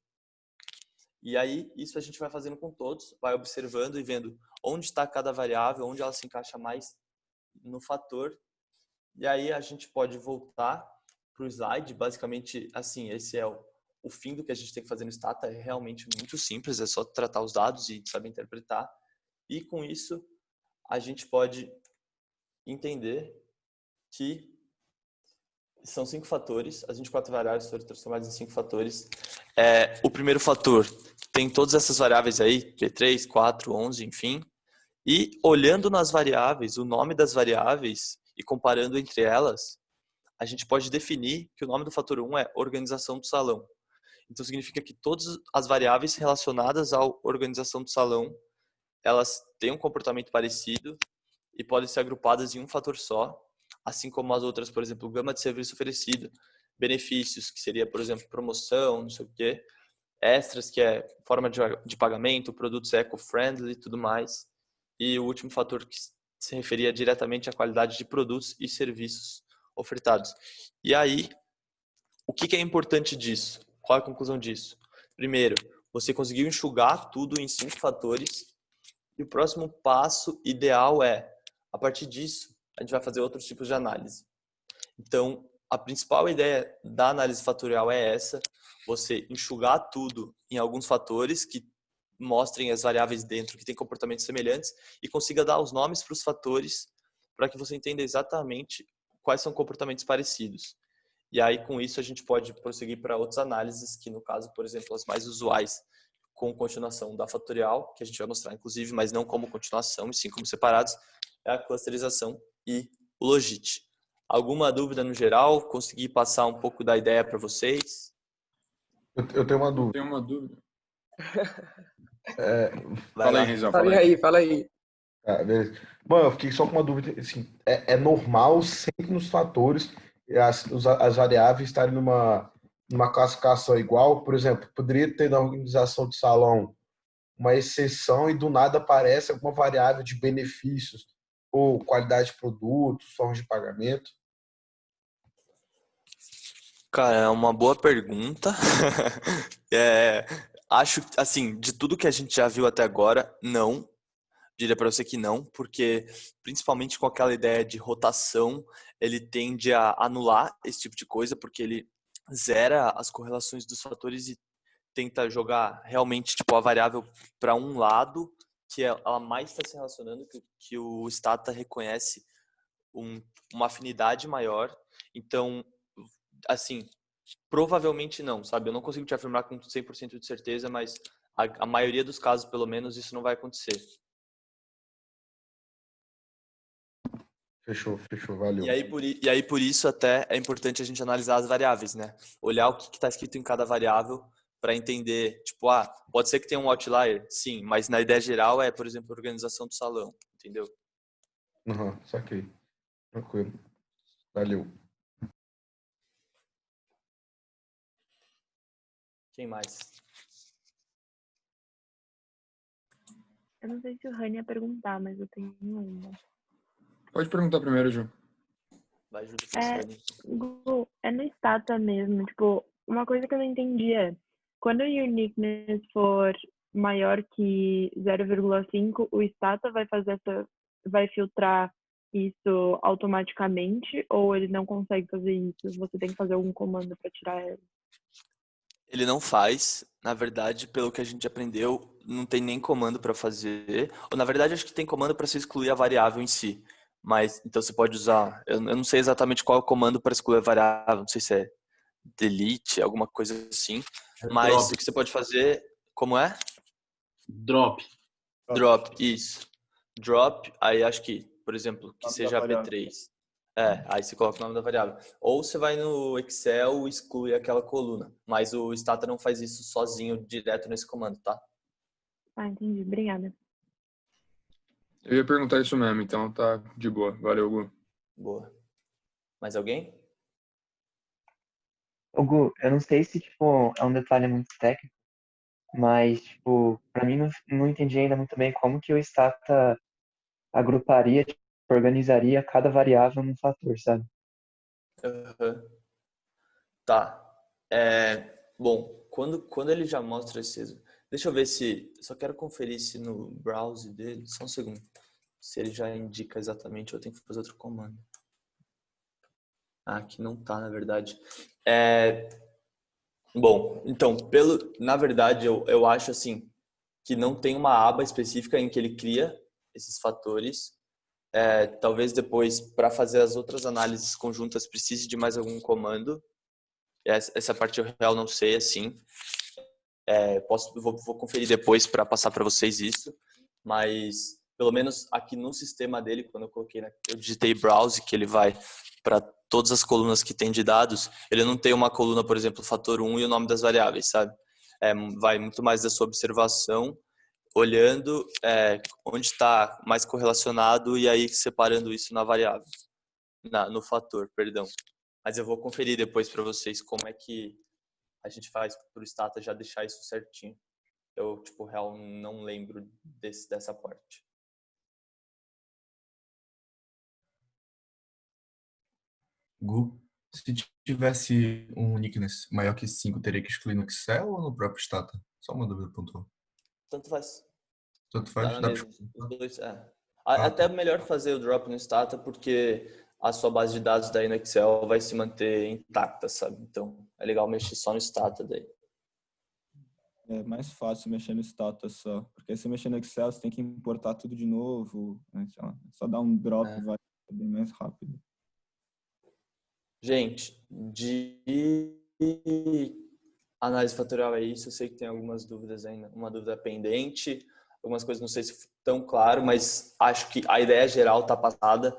E aí, isso a gente vai fazendo com todos, vai observando e vendo onde está cada variável, onde ela se encaixa mais no fator. E aí a gente pode voltar para o slide. Basicamente, assim, esse é o fim do que a gente tem que fazer no Stata. É realmente muito simples, é só tratar os dados e saber interpretar. E com isso, a gente pode entender que são 5 fatores, as 24 variáveis foram transformadas em 5 fatores. O primeiro fator tem todas essas variáveis aí, P3, 4, 11, enfim. E olhando nas variáveis, o nome das variáveis e comparando entre elas, a gente pode definir que o nome do fator 1 é organização do salão. Então significa que todas as variáveis relacionadas à organização do salão, elas têm um comportamento parecido e podem ser agrupadas em um fator só, assim como as outras, por exemplo, gama de serviço oferecido, benefícios, que seria, por exemplo, promoção, não sei o quê, extras, que é forma de pagamento, produtos eco-friendly e tudo mais, e o último fator que se referia diretamente à qualidade de produtos e serviços ofertados. E aí, o que é importante disso? Qual é a conclusão disso? Primeiro, você conseguiu enxugar tudo em 5 fatores, e o próximo passo ideal é, a partir disso, a gente vai fazer outros tipos de análise. Então, a principal ideia da análise fatorial é essa, você enxugar tudo em alguns fatores que mostrem as variáveis dentro que têm comportamentos semelhantes e consiga dar os nomes para os fatores para que você entenda exatamente quais são comportamentos parecidos. E aí, com isso, a gente pode prosseguir para outras análises, que no caso, por exemplo, as mais usuais, com continuação da fatorial, que a gente vai mostrar, inclusive, mas não como continuação, e sim como separados, é a clusterização e o logit. Alguma dúvida no geral? Consegui passar um pouco da ideia para vocês? Eu tenho uma dúvida. Tenho uma dúvida. Fala aí, Renzão. Fala aí. Beleza. Bom, eu fiquei só com uma dúvida. Assim, é normal sempre nos fatores as variáveis estarem numa classificação igual? Por exemplo, poderia ter na organização de salão uma exceção e do nada aparece alguma variável de benefícios ou qualidade de produtos, formas de pagamento? Cara, é uma boa pergunta. É, acho, assim, de tudo que a gente já viu até agora, não. Diria para você que não, porque principalmente com aquela ideia de rotação, ele tende a anular esse tipo de coisa, porque ele zera as correlações dos fatores e tenta jogar realmente tipo a variável para um lado que ela mais está se relacionando, que o Stata reconhece uma afinidade maior. Então, assim, provavelmente não, sabe? Eu não consigo te afirmar com 100% de certeza, mas a maioria dos casos, pelo menos, isso não vai acontecer. Fechou, valeu. E aí, por isso, até é importante a gente analisar as variáveis, né? Olhar o que está escrito em cada variável para entender, tipo, pode ser que tenha um outlier, sim, mas na ideia geral é, por exemplo, a organização do salão, entendeu? Saquei. Tranquilo. Valeu. Quem mais? Eu não sei se o Rani ia perguntar, mas eu tenho uma. Pode perguntar primeiro, Ju. Vai, Ju, depois Rani. Gu, é no Stata mesmo. Tipo, uma coisa que eu não entendi é, quando o uniqueness for maior que 0,5, o Stata vai filtrar isso automaticamente ou ele não consegue fazer isso? Você tem que fazer algum comando para tirar ela? Ele não faz, na verdade, pelo que a gente aprendeu, não tem nem comando para fazer. Ou na verdade, acho que tem comando para se excluir a variável em si. Mas então você pode usar, eu não sei exatamente qual é o comando para excluir a variável, não sei se é delete, alguma coisa assim. Mas Drop. o que você pode fazer, como é? Drop. Drop, isso. Drop, aí acho que, por exemplo, que Nome da seja variável. P3. Aí você coloca o nome da variável. Ou você vai no Excel e exclui aquela coluna. Mas o Stata não faz isso sozinho, direto nesse comando, tá? Entendi. Obrigada. Eu ia perguntar isso mesmo, então tá de boa. Valeu, Gu. Boa. Mais alguém? Ô, Gu, eu não sei se, tipo, é um detalhe muito técnico, mas, tipo, pra mim não entendi ainda muito bem como que o Stata agruparia, tipo, organizaria cada variável num fator, sabe? Uhum. Tá. Bom, quando ele já mostra esses... Deixa eu ver se... Só quero conferir se no browse dele... Só um segundo. Se ele já indica exatamente, eu tenho que fazer outro comando. Aqui não tá, na verdade. Bom, então, na verdade, eu acho assim que não tem uma aba específica em que ele cria esses fatores. Talvez depois, para fazer as outras análises conjuntas, precise de mais algum comando. Essa parte eu real não sei, assim. Vou conferir depois para passar para vocês isso. Mas, pelo menos aqui no sistema dele, quando eu digitei browse, que ele vai para todas as colunas que tem de dados, ele não tem uma coluna, por exemplo, fator 1 e o nome das variáveis, sabe? Vai muito mais da sua observação, olhando onde está mais correlacionado e aí separando isso na variável, no fator, perdão. Mas eu vou conferir depois para vocês como é que a gente faz para o Stata já deixar isso certinho. Eu, tipo, real, não lembro dessa parte. Gu, se tivesse um uniqueness maior que 5, teria que excluir no Excel ou no próprio Stata? Só uma dúvida pontual. Tanto faz. Tanto Dá faz? na Dá mesma. pra... Os dois, tá. Até melhor fazer o drop no Stata porque a sua base de dados daí no Excel vai se manter intacta, sabe? Então, é legal mexer só no Stata daí. É mais fácil mexer no status só, porque se mexer no Excel você tem que importar tudo de novo, né? Sei lá, só dar um drop vai ser bem mais rápido. Gente, de análise fatorial é isso. Eu sei que tem algumas dúvidas ainda, uma dúvida pendente, algumas coisas não sei se tão claro, mas acho que a ideia geral está passada.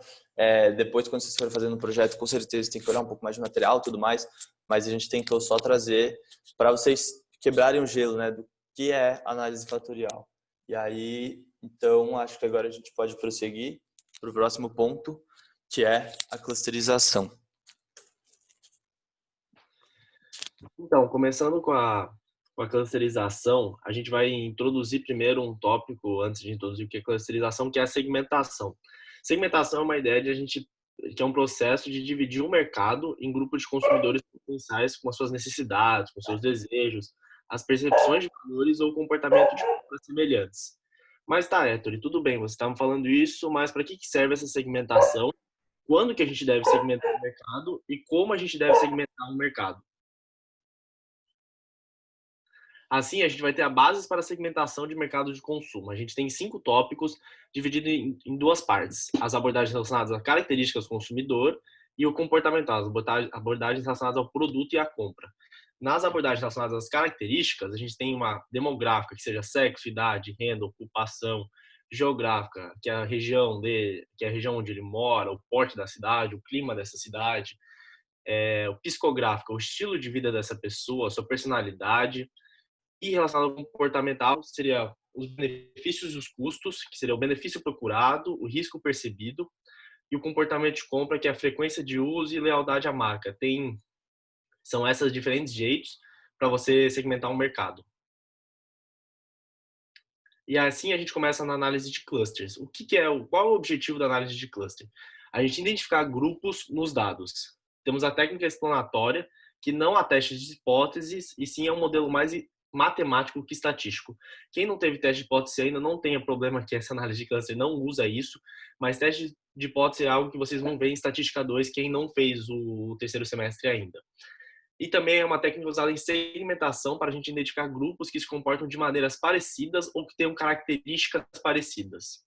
Depois, quando vocês forem fazendo o projeto, com certeza tem que olhar um pouco mais de material e tudo mais, mas a gente tentou só trazer para vocês quebrarem o gelo, né, do que é análise fatorial. E aí, então, acho que agora a gente pode prosseguir para o próximo ponto, que é a clusterização. Então, começando com a com a clusterização, a gente vai introduzir primeiro um tópico, antes de introduzir o que é clusterização, que é a segmentação. Segmentação é uma ideia de a gente, que é um processo de dividir o mercado em grupos de consumidores potenciais com as suas necessidades, com seus desejos, as percepções de valores ou comportamento de compras semelhantes. Mas tá, Héctor, tudo bem, você estava falando isso, mas para que serve essa segmentação? Quando que a gente deve segmentar o mercado e como a gente deve segmentar o mercado? Assim, a gente vai ter a base para a segmentação de mercado de consumo. A gente tem 5 tópicos divididos em 2 partes. As abordagens relacionadas a características do consumidor e o comportamental, as abordagens relacionadas ao produto e à compra. Nas abordagens relacionadas às características, a gente tem uma demográfica, que seja sexo, idade, renda, ocupação, geográfica, que é a região onde ele mora, o porte da cidade, o clima dessa cidade, o psicográfico, o estilo de vida dessa pessoa, a sua personalidade. E relacionado ao comportamental, seria os benefícios e os custos, que seria o benefício procurado, o risco percebido, e o comportamento de compra, que é a frequência de uso e lealdade à marca. São esses diferentes jeitos para você segmentar um mercado. E assim a gente começa na análise de clusters. Qual é o objetivo da análise de cluster? A gente identificar grupos nos dados. Temos a técnica explanatória, que não há testes de hipóteses, e sim é um modelo mais matemático que estatístico. Quem não teve teste de hipótese ainda, não tenha problema que essa análise de cluster não usa isso, mas teste de hipótese é algo que vocês vão ver em Estatística 2, quem não fez o terceiro semestre ainda. E também é uma técnica usada em segmentação para a gente identificar grupos que se comportam de maneiras parecidas ou que tenham características parecidas.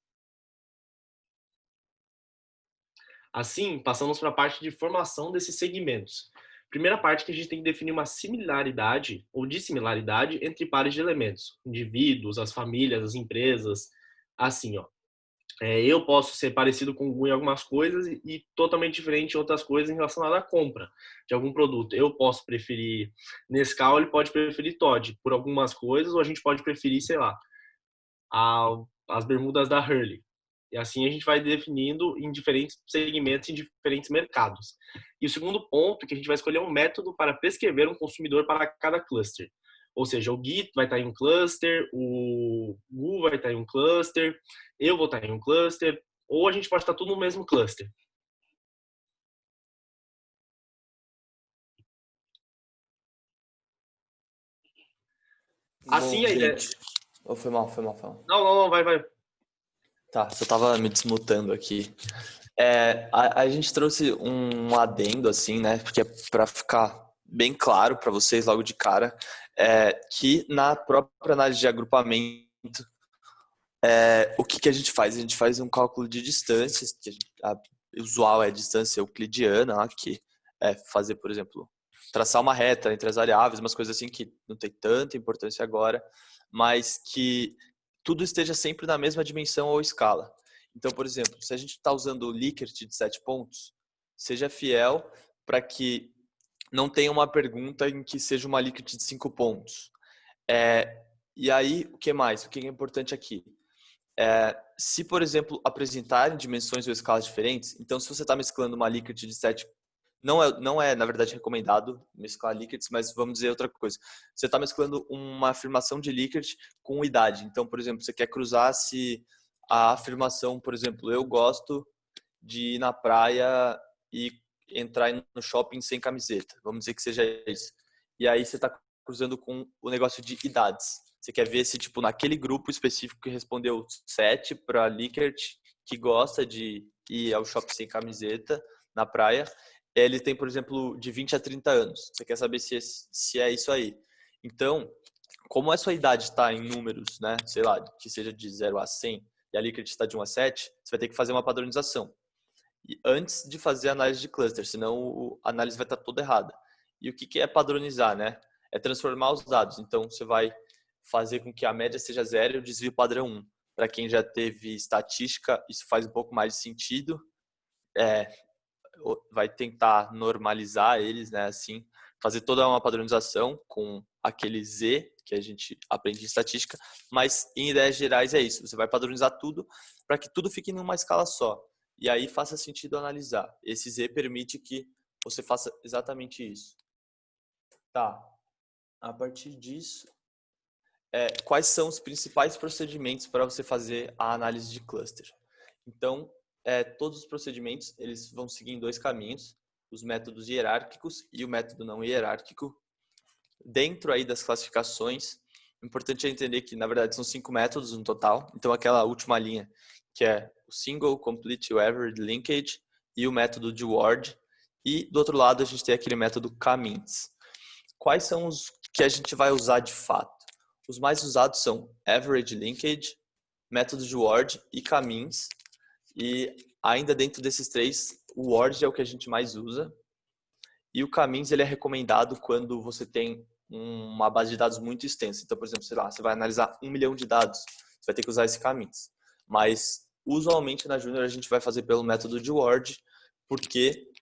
Assim, passamos para a parte de formação desses segmentos. Primeira parte que a gente tem que definir uma similaridade ou dissimilaridade entre pares de elementos, indivíduos, as famílias, as empresas, assim, ó. Eu posso ser parecido com o Gu em algumas coisas e totalmente diferente em outras coisas relacionadas à compra de algum produto. Eu posso preferir Nescau, ele pode preferir Toddy por algumas coisas, ou a gente pode preferir, sei lá, as bermudas da Hurley. E assim a gente vai definindo em diferentes segmentos, em diferentes mercados. E o segundo ponto é que a gente vai escolher um método para prescrever um consumidor para cada cluster. Ou seja, o Gui vai estar em um cluster, o Gu vai estar em um cluster, eu vou estar em um cluster, ou a gente pode estar tudo no mesmo cluster. Assim Bom, a ideia... gente. Oh, foi mal. Não, vai. Tá, só tava me desmutando aqui. A gente trouxe um adendo, assim, né? Porque é para ficar bem claro para vocês logo de cara, que na própria análise de agrupamento, o que a gente faz? A gente faz um cálculo de distâncias, que a usual é a distância euclidiana, que é fazer, por exemplo, traçar uma reta entre as variáveis, umas coisas assim que não tem tanta importância agora, mas que tudo esteja sempre na mesma dimensão ou escala. Então, por exemplo, se a gente está usando o Likert de 7 pontos, seja fiel para que não tenha uma pergunta em que seja uma Likert de 5 pontos. E aí, o que mais? O que é importante aqui? Se, por exemplo, apresentarem dimensões ou escalas diferentes, então se você está mesclando uma Likert de 7, não é, na verdade, recomendado mesclar Likerts, mas vamos dizer outra coisa. Você está mesclando uma afirmação de Likert com idade. Então, por exemplo, você quer cruzar se a afirmação, por exemplo, eu gosto de ir na praia e entrar no shopping sem camiseta. Vamos dizer que seja isso. E aí você está cruzando com o negócio de idades. Você quer ver se, tipo, naquele grupo específico que respondeu 7 para Likert, que gosta de ir ao shopping sem camiseta na praia, ele tem, por exemplo, de 20 a 30 anos. Você quer saber se é isso aí. Então, como a sua idade está em números, né? Sei lá, que seja de 0 a 100, e a Likert está de 1 a 7, você vai ter que fazer uma padronização. E antes de fazer a análise de cluster, senão a análise vai estar toda errada. E o que é padronizar, né? É transformar os dados. Então, você vai fazer com que a média seja 0 e o desvio padrão 1. Para quem já teve estatística, isso faz um pouco mais de sentido. Vai tentar normalizar eles, né? Assim, fazer toda uma padronização com aquele Z que a gente aprende em estatística, mas em ideias gerais é isso. Você vai padronizar tudo para que tudo fique numa escala só. E aí faça sentido analisar. Esse Z permite que você faça exatamente isso. Tá. A partir disso, quais são os principais procedimentos para você fazer a análise de cluster. Então, todos os procedimentos eles vão seguir em 2 caminhos, os métodos hierárquicos e o método não hierárquico. Dentro aí das classificações, o importante é entender que, na verdade, são 5 métodos no total. Então, aquela última linha, que é o Single, Complete, Average, Linkage e o método de Ward. E, do outro lado, a gente tem aquele método K-means. Quais são os que a gente vai usar de fato? Os mais usados são Average Linkage, método de Ward e K-means. E ainda dentro desses 3, o Ward é o que a gente mais usa. E o K-means ele é recomendado quando você tem uma base de dados muito extensa. Então, por exemplo, sei lá, você vai analisar 1 milhão de dados, você vai ter que usar esse K-means. Mas, usualmente, na Junior, a gente vai fazer pelo método de Ward, porque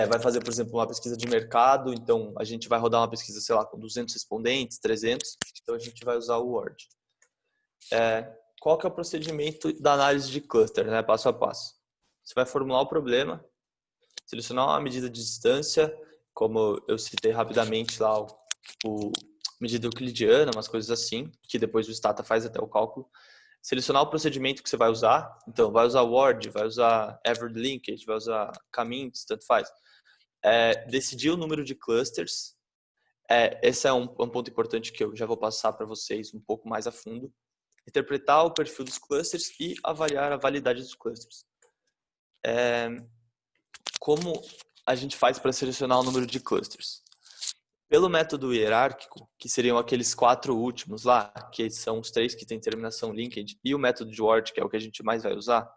vai fazer, por exemplo, uma pesquisa de mercado, então a gente vai rodar uma pesquisa, sei lá, com 200 respondentes, 300, então a gente vai usar o Word. Qual que é o procedimento da análise de cluster, né, passo a passo? Você vai formular o problema, selecionar uma medida de distância, como eu citei rapidamente lá, o medida euclidiana, umas coisas assim, que depois o Stata faz até o cálculo. Selecionar o procedimento que você vai usar. Então, vai usar Word, vai usar Average Linkage, vai usar K-means, tanto faz. Decidir o número de clusters. Esse é um ponto importante que eu já vou passar para vocês um pouco mais a fundo. Interpretar o perfil dos clusters e avaliar a validade dos clusters. Como a gente faz para selecionar o número de clusters? Pelo método hierárquico, que seriam aqueles 4 últimos lá, que são os 3 que têm terminação linkage, e o método de Ward, que é o que a gente mais vai usar,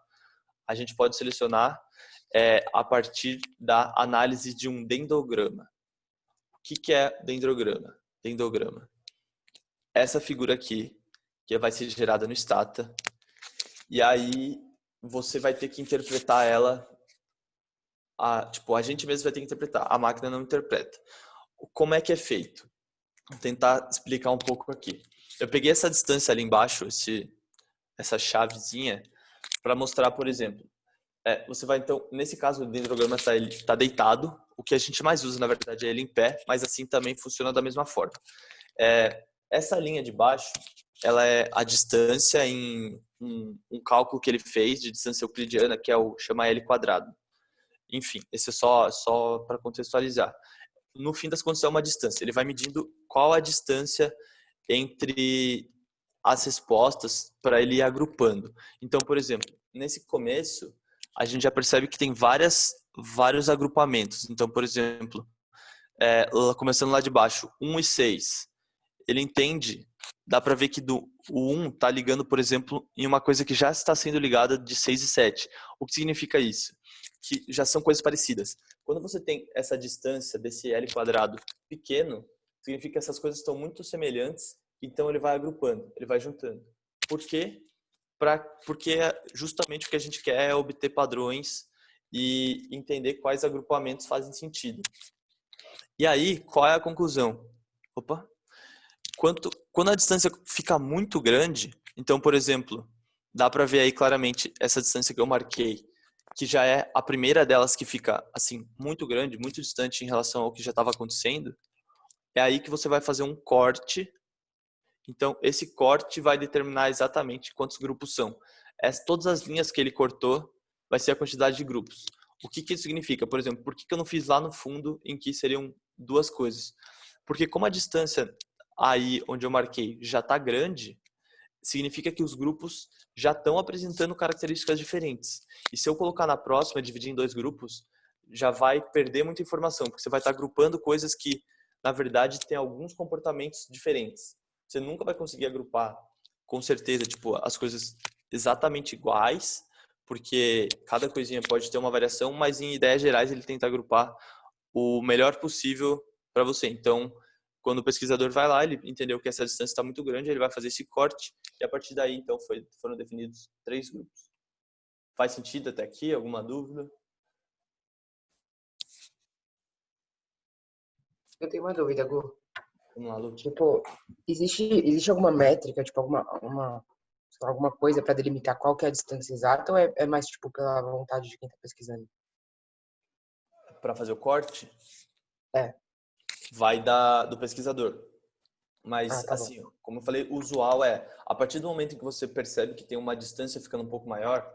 a gente pode selecionar a partir da análise de um dendrograma. O que é dendrograma? Essa figura aqui, que vai ser gerada no Stata, e aí você vai ter que interpretar ela, a gente mesmo vai ter que interpretar, a máquina não interpreta. Como é que é feito? Vou tentar explicar um pouco aqui. Eu peguei essa distância ali embaixo, essa chavezinha, para mostrar, por exemplo, você vai então, nesse caso o dendrograma está deitado, o que a gente mais usa na verdade é ele em pé, mas assim também funciona da mesma forma. Essa linha de baixo, ela é a distância em um cálculo que ele fez de distância euclidiana, que é o chama L quadrado. Enfim, esse é só para contextualizar. No fim das contas é uma distância. Ele vai medindo qual a distância entre as respostas para ele ir agrupando. Então, por exemplo, nesse começo, a gente já percebe que tem vários agrupamentos. Então, por exemplo, começando lá de baixo, 1 e 6. Ele entende, dá para ver que o 1 está ligando, por exemplo, em uma coisa que já está sendo ligada de 6 e 7. O que significa isso? Que já são coisas parecidas. Quando você tem essa distância desse L quadrado pequeno, significa que essas coisas estão muito semelhantes, então ele vai agrupando, ele vai juntando. Por quê? Porque justamente o que a gente quer é obter padrões e entender quais agrupamentos fazem sentido. E aí, qual é a conclusão? Quando a distância fica muito grande, então, por exemplo, dá para ver aí claramente essa distância que eu marquei, que já é a primeira delas que fica assim muito grande, muito distante em relação ao que já estava acontecendo, é aí que você vai fazer um corte. Então, esse corte vai determinar exatamente quantos grupos são. Todas as linhas que ele cortou vai ser a quantidade de grupos. O que isso significa? Por exemplo, por que eu não fiz lá no fundo em que seriam 2 coisas? Porque como a distância aí onde eu marquei já está grande, significa que os grupos já estão apresentando características diferentes. E se eu colocar na próxima, dividir em 2 grupos, já vai perder muita informação, porque você vai estar agrupando coisas que, na verdade, têm alguns comportamentos diferentes. Você nunca vai conseguir agrupar, com certeza, as coisas exatamente iguais, porque cada coisinha pode ter uma variação, mas em ideias gerais ele tenta agrupar o melhor possível para você. Então, quando o pesquisador vai lá, ele entendeu que essa distância está muito grande, ele vai fazer esse corte e a partir daí, então, foram definidos 3 grupos. Faz sentido até aqui? Alguma dúvida? Eu tenho uma dúvida, Gu. Vamos lá, Lu. Existe alguma métrica, alguma coisa para delimitar qual que é a distância exata ou é mais pela vontade de quem está pesquisando? Para fazer o corte? É. Vai do pesquisador. Mas, Tá bom. assim, como eu falei, o usual é, a partir do momento em que você percebe que tem uma distância ficando um pouco maior,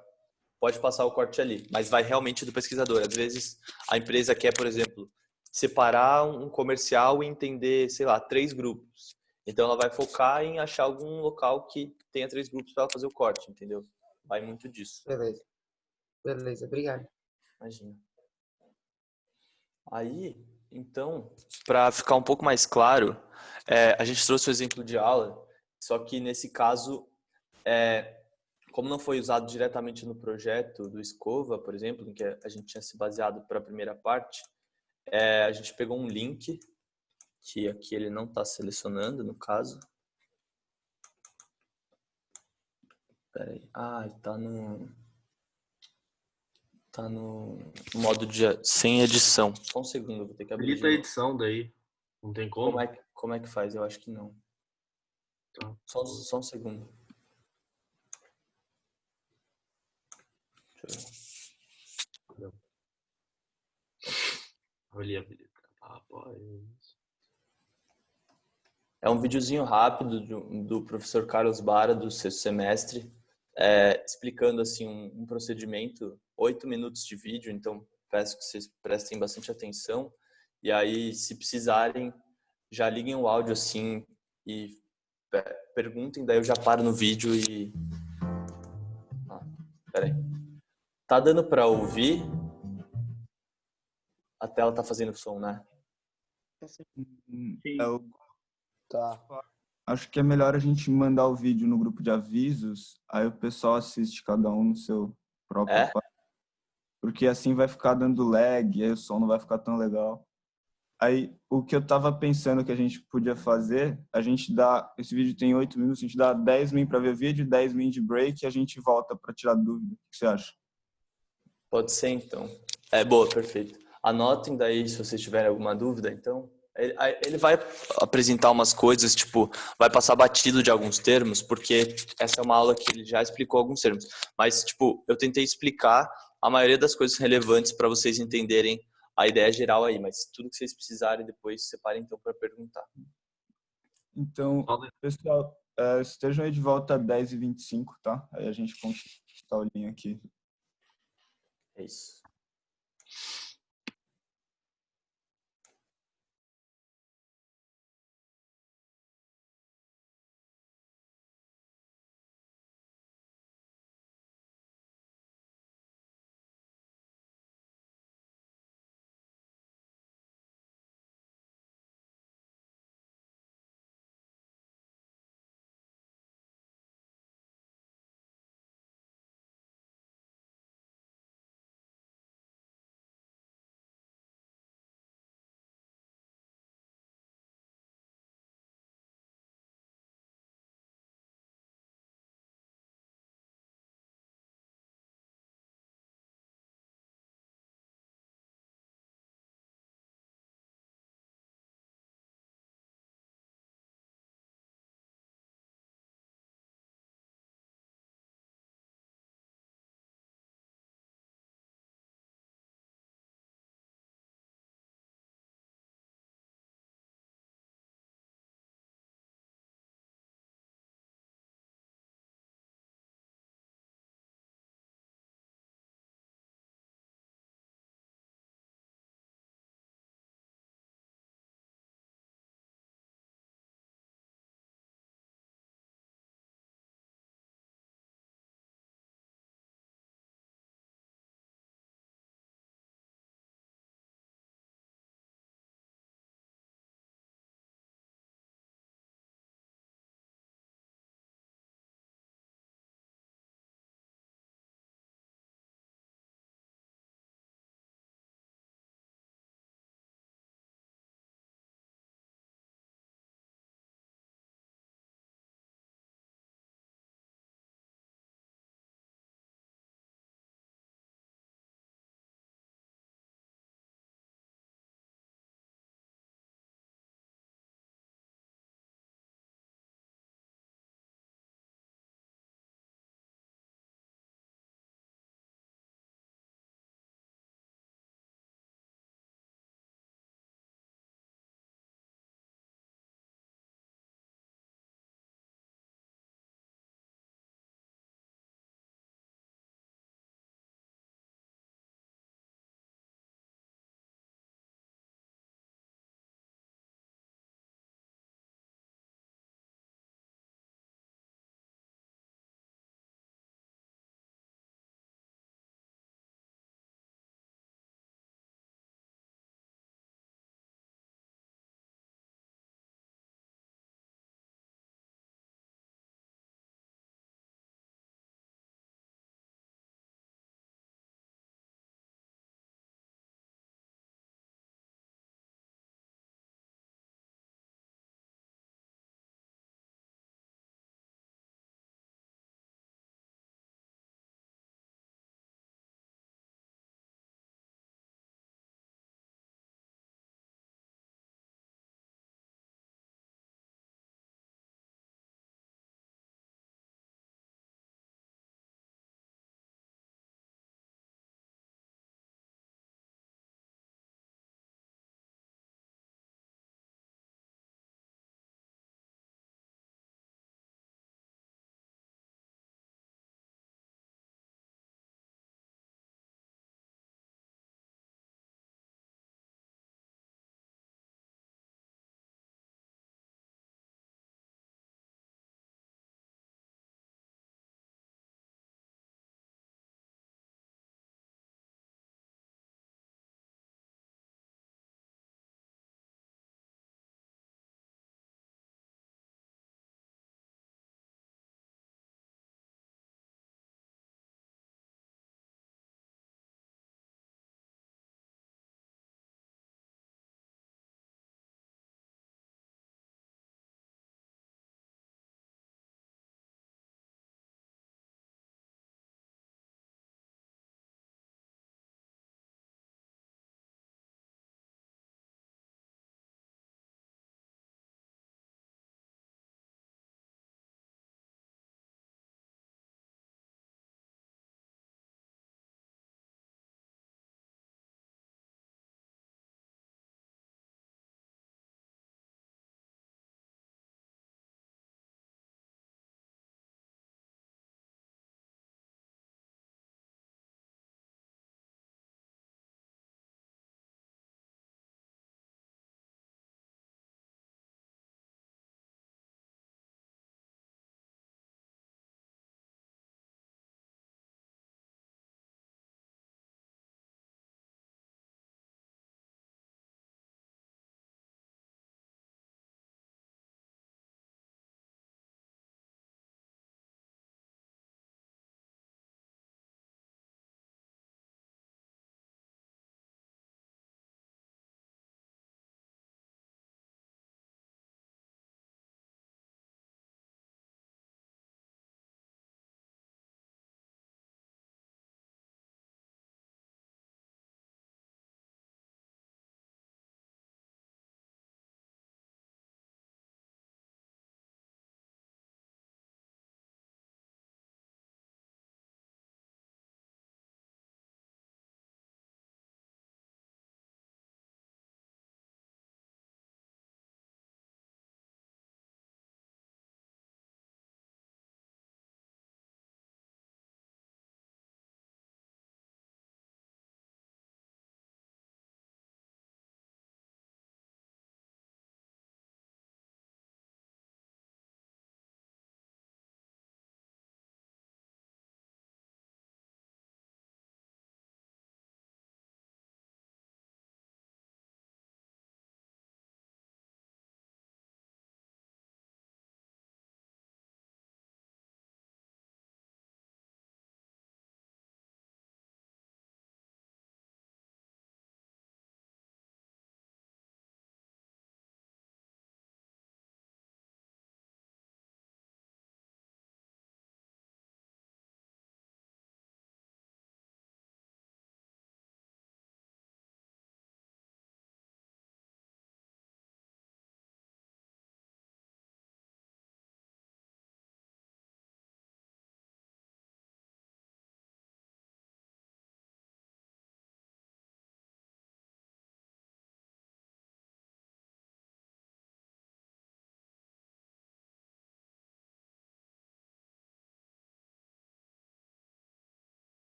pode passar o corte ali, mas vai realmente do pesquisador. Às vezes, a empresa quer, por exemplo, separar um comercial e entender, sei lá, 3 grupos. Então, ela vai focar em achar algum local que tenha 3 grupos para ela fazer o corte, entendeu? Vai muito disso. Beleza. Beleza, obrigado. Imagina. Aí, então, para ficar um pouco mais claro, a gente trouxe o exemplo de aula, só que nesse caso, como não foi usado diretamente no projeto do Escova, por exemplo, em que a gente tinha se baseado para a primeira parte, a gente pegou um link, que aqui ele não está selecionando, no caso. Peraí. Tá no modo sem edição. Só um segundo, eu vou ter que abrir. Habilita a edição daí. Não tem como? Como é que faz? Eu acho que não. Tá. Só um segundo. Ali, habilita. É um videozinho rápido do professor Carlos Bara, do sexto semestre, explicando assim um procedimento, 8 minutos de vídeo, então peço que vocês prestem bastante atenção. E aí, se precisarem, já liguem o áudio assim e perguntem, daí eu já paro no vídeo e... peraí. Tá dando para ouvir? A tela tá fazendo som, né? Tá. Acho que é melhor a gente mandar o vídeo no grupo de avisos, aí o pessoal assiste cada um no seu próprio aparelho. Porque assim vai ficar dando lag, aí o som não vai ficar tão legal. Aí, o que eu tava pensando que a gente podia fazer, esse vídeo tem 8 minutos, a gente dá 10 min para ver o vídeo, 10 min de break e a gente volta para tirar dúvida. O que você acha? Pode ser, então. Boa, perfeito. Anotem daí se vocês tiverem alguma dúvida, então. Ele vai apresentar umas coisas, tipo, vai passar batido de alguns termos, porque essa é uma aula que ele já explicou alguns termos. Mas, tipo, eu tentei explicar a maioria das coisas relevantes para vocês entenderem a ideia geral aí, mas tudo que vocês precisarem depois, separem então para perguntar. Então, pessoal, estejam aí de volta às 10h25, tá? Aí a gente continua a linha aqui. É isso.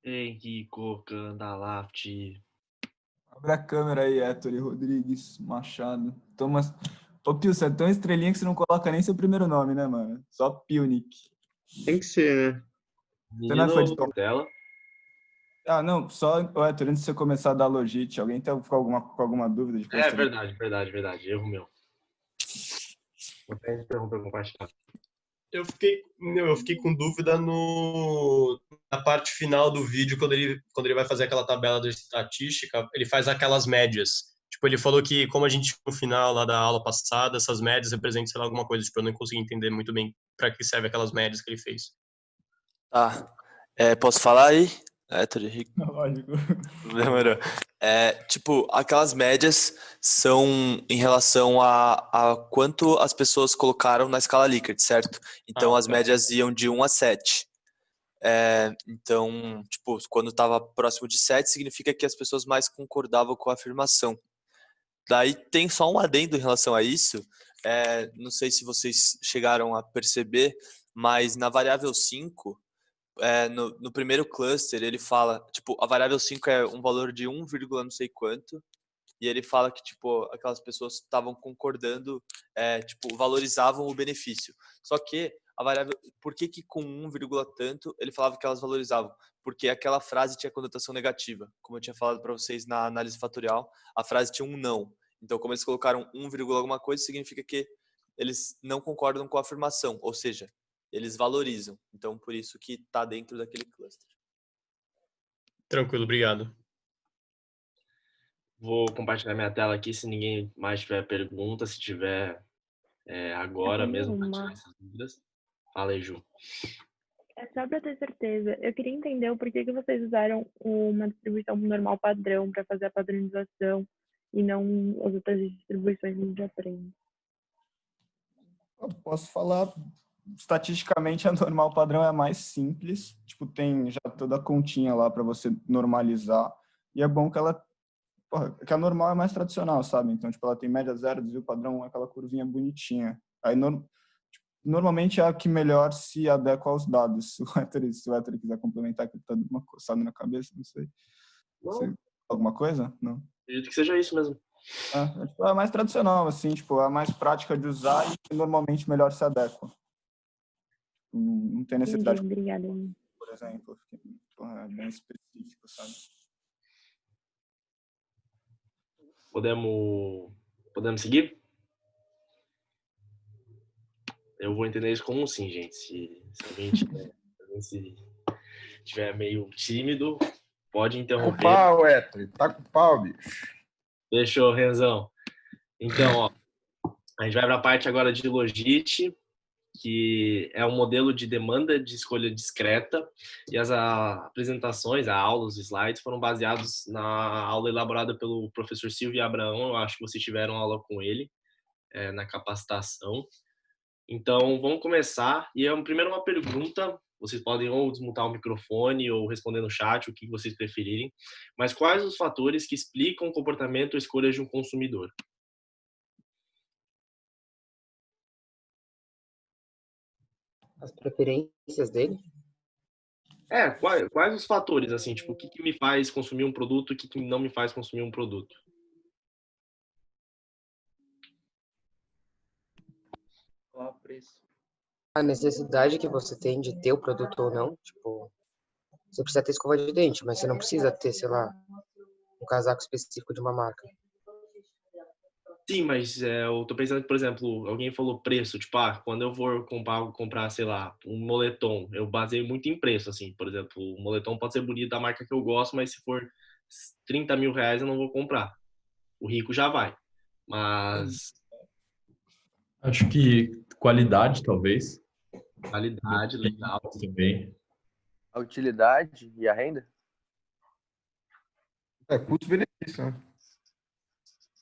Henrico Candalaft. Abre a câmera aí, Héctor Rodrigues Machado. Thomas. Ô, Pio, você é tão estrelinha que você não coloca nem seu primeiro nome, né, mano? Só Pio, Nick. Tem que ser, né? Você não é fã de Tom? Tela. Ah, não, só, ô, Héctor, antes de você começar a dar logite, alguém tá com alguma dúvida de É verdade. Erro meu. Vou até interromper o compartilhar. Eu fiquei com dúvida na parte final do vídeo, quando ele vai fazer aquela tabela de estatística, ele faz aquelas médias. Tipo, ele falou que, como a gente no final lá da aula passada, essas médias representam, sei lá, alguma coisa. Tipo, eu não consegui entender muito bem para que serve aquelas médias que ele fez. Tá. Posso falar aí? Héctor Henrique. Lógico. Demorou. Tipo, aquelas médias são em relação a quanto as pessoas colocaram na escala Likert, certo? Então, as médias iam de 1 a 7. Então, tipo, quando estava próximo de 7, significa que as pessoas mais concordavam com a afirmação. Daí tem só um adendo em relação a isso. Não sei se vocês chegaram a perceber, mas na variável 5, no primeiro cluster, ele fala, tipo, a variável 5 é um valor de 1, não sei quanto, e ele fala que, tipo, aquelas pessoas estavam concordando, tipo, valorizavam o benefício. Só que a variável, por que com 1, tanto, ele falava que elas valorizavam? Porque aquela frase tinha conotação negativa. Como eu tinha falado para vocês na análise fatorial, a frase tinha um não. Então, como eles colocaram 1, alguma coisa, significa que eles não concordam com a afirmação, ou seja, eles valorizam. Então, por isso que está dentro daquele cluster. Tranquilo, obrigado. Vou compartilhar minha tela aqui, se ninguém mais tiver pergunta, se tiver agora tenho mesmo para uma. tirar essas dúvidas. Fala aí, Ju. Só para ter certeza, eu queria entender o porquê que vocês usaram uma distribuição normal padrão para fazer a padronização e não as outras distribuições que a gente aprende. Eu posso falar, estatisticamente, a normal padrão é a mais simples. Tipo, tem já toda a continha lá para você normalizar. E é bom que que a normal é mais tradicional, sabe? Então, tipo, ela tem média zero, desvio padrão, aquela curvinha bonitinha. Aí, normalmente é a que melhor se adequa aos dados. Se o Héctor quiser complementar, que tá dando uma coçada na cabeça, não sei. Alguma coisa? Não. Acredito que seja isso mesmo. É a mais tradicional, assim, tipo, a mais prática de usar e que normalmente melhor se adequa. Não tem necessidade. Obrigada. Por exemplo, é bem específico, sabe? Podemos seguir? Eu vou entender isso como um sim, gente. Se alguém tiver meio tímido, pode interromper. Tá com pau, Héctor. Tá com pau, bicho. Fechou, Renzão. Então, a gente vai para a parte agora de Logit, que é um modelo de demanda de escolha discreta, e as apresentações, a aula, os slides foram baseados na aula elaborada pelo professor Silvio Abraão. Eu acho que vocês tiveram aula com ele na capacitação. Então, vamos começar. E primeiro uma pergunta. Vocês podem ou desmutar o microfone ou responder no chat, o que vocês preferirem. Mas quais os fatores que explicam o comportamento ou escolhas de um consumidor? As preferências dele? Quais os fatores, assim, tipo, o que me faz consumir um produto e o que não me faz consumir um produto? Qual o preço? A necessidade que você tem de ter o produto ou não, tipo, você precisa ter escova de dente, mas você não precisa ter, sei lá, um casaco específico de uma marca. Sim, mas eu tô pensando que, por exemplo, alguém falou preço, tipo, quando eu vou comprar, sei lá, um moletom, eu baseio muito em preço, assim, por exemplo, o moletom pode ser bonito da marca que eu gosto, mas se for 30 mil reais eu não vou comprar. O rico já vai, mas... Acho que qualidade, talvez. Qualidade, legal. Também. A utilidade e a renda? Custo-benefício, né?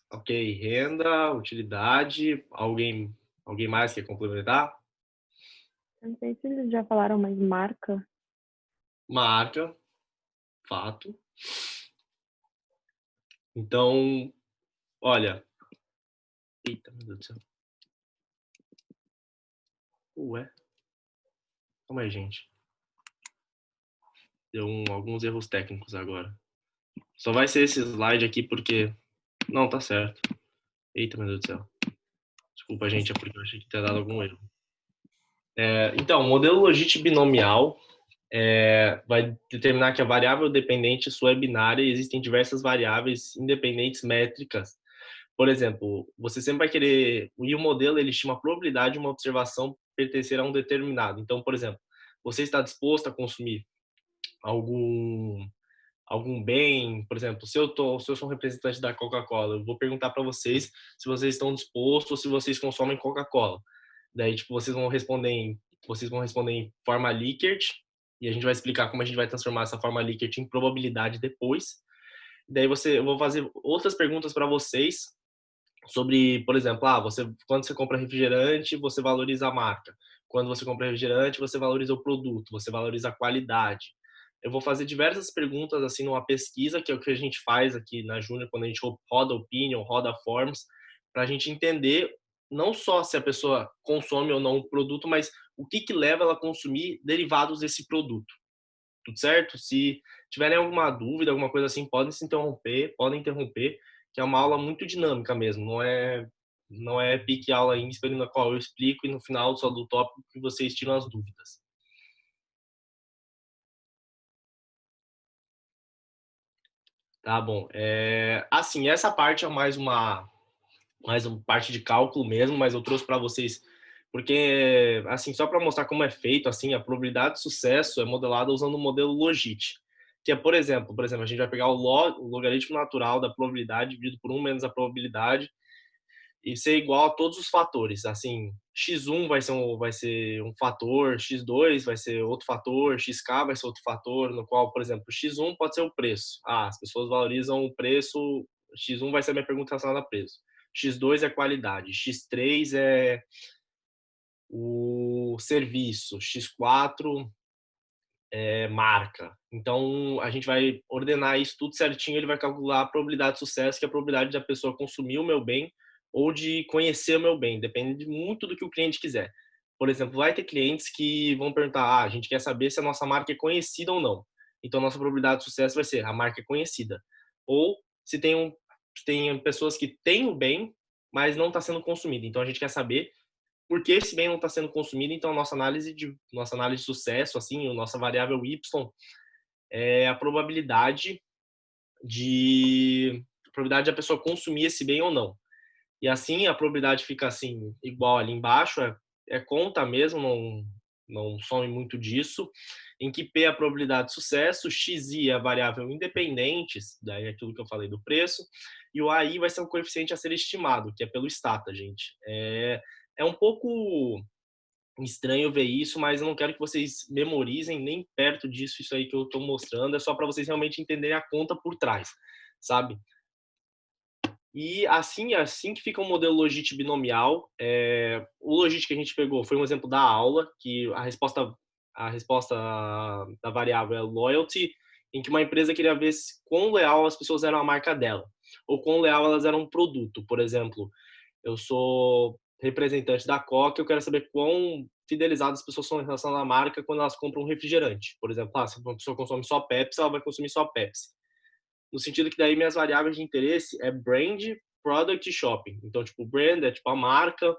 Ok, renda, utilidade, alguém mais quer complementar? Eu não sei se eles já falaram, mas marca. Marca, fato. Então, olha. Eita, meu Deus do céu. Ué. Calma aí, gente. Deu alguns erros técnicos agora. Só vai ser esse slide aqui porque... Não, tá certo. Eita, meu Deus do céu. Desculpa, gente, é porque eu achei que tinha dado algum erro. Então, o modelo logit binomial vai determinar que a variável dependente sua é binária e existem diversas variáveis independentes métricas. Por exemplo, você sempre vai querer... E o modelo, ele estima a probabilidade de uma observação pertencer a um determinado. Então, por exemplo, você está disposto a consumir algum bem, por exemplo, se eu sou um representante da Coca-Cola, eu vou perguntar para vocês se vocês estão dispostos ou se vocês consomem Coca-Cola. Daí, tipo, vocês vão responder em forma Likert, e a gente vai explicar como a gente vai transformar essa forma Likert em probabilidade depois. Daí eu vou fazer outras perguntas para vocês sobre, por exemplo, quando você compra refrigerante, você valoriza a marca. Quando você compra refrigerante, você valoriza o produto, você valoriza a qualidade. Eu vou fazer diversas perguntas assim numa pesquisa, que é o que a gente faz aqui na Júnior, quando a gente roda opinion, roda forms, para a gente entender não só se a pessoa consome ou não o produto, mas o que leva ela a consumir derivados desse produto. Tudo certo? Se tiverem alguma dúvida, alguma coisa assim, podem interromper, que é uma aula muito dinâmica mesmo, não é pique aula ímpar na qual eu explico e no final só do tópico que vocês tiram as dúvidas. Tá bom. Assim, essa parte é mais uma parte de cálculo mesmo, mas eu trouxe para vocês porque, assim, só para mostrar como é feito, assim, a probabilidade de sucesso é modelada usando o modelo Logit, que é, por exemplo, a gente vai pegar o logaritmo natural da probabilidade dividido por 1 menos a probabilidade e ser igual a todos os fatores. Assim, x1 vai ser um fator, x2 vai ser outro fator, xk vai ser outro fator, no qual, por exemplo, x1 pode ser o preço. As pessoas valorizam o preço, x1 vai ser a minha pergunta relacionada a preço. X2 é qualidade, x3 é o serviço, x4 é marca. Então, a gente vai ordenar isso tudo certinho, ele vai calcular a probabilidade de sucesso, que é a probabilidade da pessoa consumir o meu bem ou de conhecer o meu bem, depende muito do que o cliente quiser. Por exemplo, vai ter clientes que vão perguntar, a gente quer saber se a nossa marca é conhecida ou não. Então, nossa probabilidade de sucesso vai ser a marca é conhecida. Ou se tem pessoas que têm o bem, mas não está sendo consumido. Então, a gente quer saber por que esse bem não está sendo consumido. Então, nossa análise de sucesso, assim, a nossa variável y é a probabilidade da pessoa consumir esse bem ou não. E assim, a probabilidade fica assim, igual ali embaixo, é conta mesmo, não some muito disso, em que P é a probabilidade de sucesso, XI é a variável independente, daí é aquilo que eu falei do preço, e o AI vai ser um coeficiente a ser estimado, que é pelo Stata, gente. É um pouco estranho ver isso, mas eu não quero que vocês memorizem nem perto disso, isso aí que eu estou mostrando, é só para vocês realmente entenderem a conta por trás, sabe? E assim que fica um modelo logit binomial, o logit que a gente pegou foi um exemplo da aula, que a resposta da variável é loyalty, em que uma empresa queria ver quão leal as pessoas eram à marca dela, ou quão leal elas eram ao produto. Por exemplo, eu sou representante da Coca, eu quero saber quão fidelizadas as pessoas são em relação à marca quando elas compram um refrigerante. Por exemplo, se uma pessoa consome só Pepsi, ela vai consumir só Pepsi. No sentido que daí minhas variáveis de interesse é brand, product e shopping. Então, tipo, brand é tipo a marca,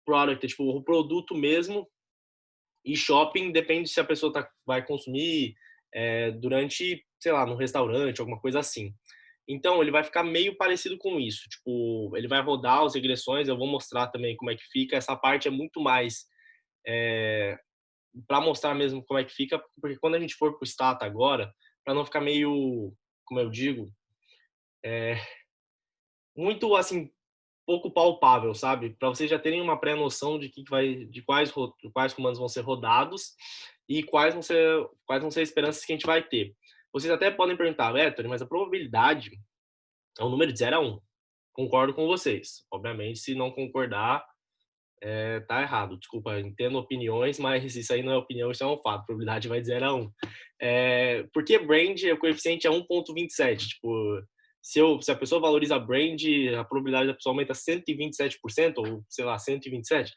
product é tipo o produto mesmo, e shopping depende se a pessoa vai consumir durante, sei lá, no restaurante, alguma coisa assim. Então, ele vai ficar meio parecido com isso. Tipo, ele vai rodar as regressões, eu vou mostrar também como é que fica. Essa parte é muito mais para mostrar mesmo como é que fica, porque quando a gente for para o Stata agora, para não ficar meio, como eu digo, muito assim pouco palpável, sabe? Para vocês já terem uma pré-noção de quais comandos vão ser rodados e quais vão ser as esperanças que a gente vai ter. Vocês até podem perguntar, Héctor, mas a probabilidade é um número de 0 a 1. Concordo com vocês. Obviamente, se não concordar, tá errado. Desculpa, entendo opiniões, mas isso aí não é opinião, isso é um fato. A probabilidade vai de 0 a 1. Porque brand, o coeficiente é 1,27. Tipo, se a pessoa valoriza brand, a probabilidade da pessoa aumenta 127%, ou sei lá, 127%.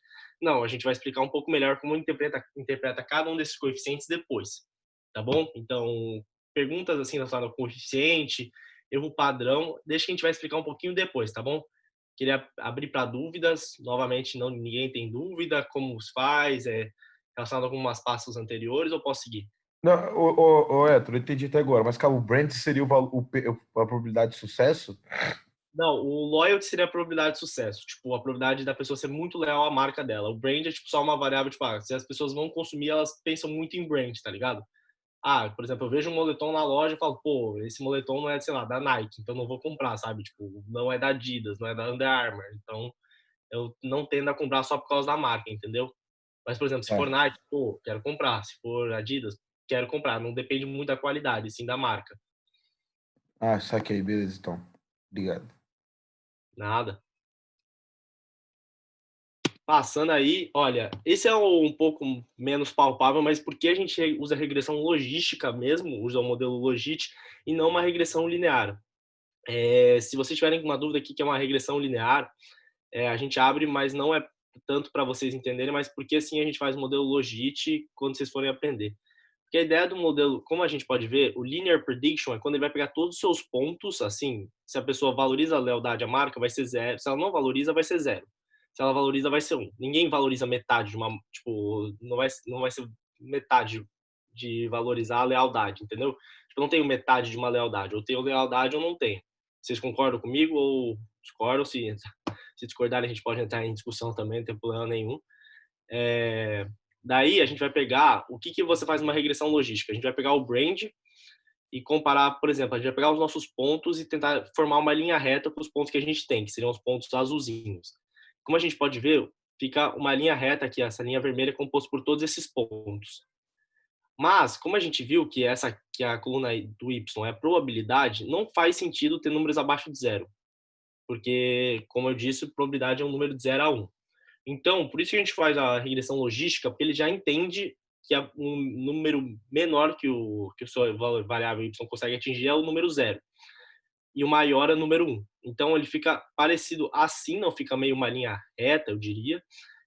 Não, a gente vai explicar um pouco melhor como interpreta cada um desses coeficientes depois. tá bom? Então, perguntas assim relacionadas ao coeficiente, erro padrão, deixa que a gente vai explicar um pouquinho depois, tá bom? Queria abrir para dúvidas, novamente, não ninguém tem dúvida, como se faz, relacionado a algumas passos anteriores, ou posso seguir? Não, Héctor, eu entendi até agora, mas calma, o brand seria a probabilidade de sucesso? Não, o loyalty seria a probabilidade de sucesso, tipo, a probabilidade da pessoa ser muito leal à marca dela. O brand é tipo só uma variável, tipo, se as pessoas vão consumir, elas pensam muito em brand, tá ligado? Por exemplo, eu vejo um moletom na loja e falo, pô, esse moletom não é, sei lá, da Nike, então não vou comprar, sabe? Tipo, não é da Adidas, não é da Under Armour, então eu não tendo a comprar só por causa da marca, entendeu? Mas, por exemplo, se for Nike, pô, quero comprar. Se for Adidas, quero comprar. Não depende muito da qualidade, sim da marca. Saquei, beleza, então. Obrigado. Nada. Passando aí, olha, esse é um pouco menos palpável, mas porque a gente usa regressão logística mesmo, usa o modelo Logit e não uma regressão linear. Se vocês tiverem alguma dúvida aqui que é uma regressão linear, a gente abre, mas não é tanto para vocês entenderem, mas porque assim a gente faz o modelo Logit quando vocês forem aprender. Porque a ideia do modelo, como a gente pode ver, o linear prediction é quando ele vai pegar todos os seus pontos, assim, se a pessoa valoriza a lealdade à marca, vai ser 0, se ela não valoriza, vai ser 0. Se ela valoriza, vai ser 1. Ninguém valoriza metade de uma, tipo, não vai ser metade de valorizar a lealdade, entendeu? Tipo, eu não tenho metade de uma lealdade, eu tenho lealdade ou não tenho. Vocês concordam comigo ou discordam? Se discordarem, a gente pode entrar em discussão também, não tem problema nenhum. Daí a gente vai pegar, o que você faz numa regressão logística? A gente vai pegar o brand e comparar, por exemplo, a gente vai pegar os nossos pontos e tentar formar uma linha reta com os pontos que a gente tem, que seriam os pontos azulzinhos. Como a gente pode ver, fica uma linha reta aqui, essa linha vermelha é composta por todos esses pontos. Mas, como a gente viu que a coluna do Y é a probabilidade, não faz sentido ter números abaixo de 0. Porque, como eu disse, probabilidade é um número de 0 a 1. Então, por isso que a gente faz a regressão logística, porque ele já entende que um número menor que o seu variável y consegue atingir é o número 0. E o maior é o número 1. Então, ele fica parecido assim, não fica meio uma linha reta, eu diria.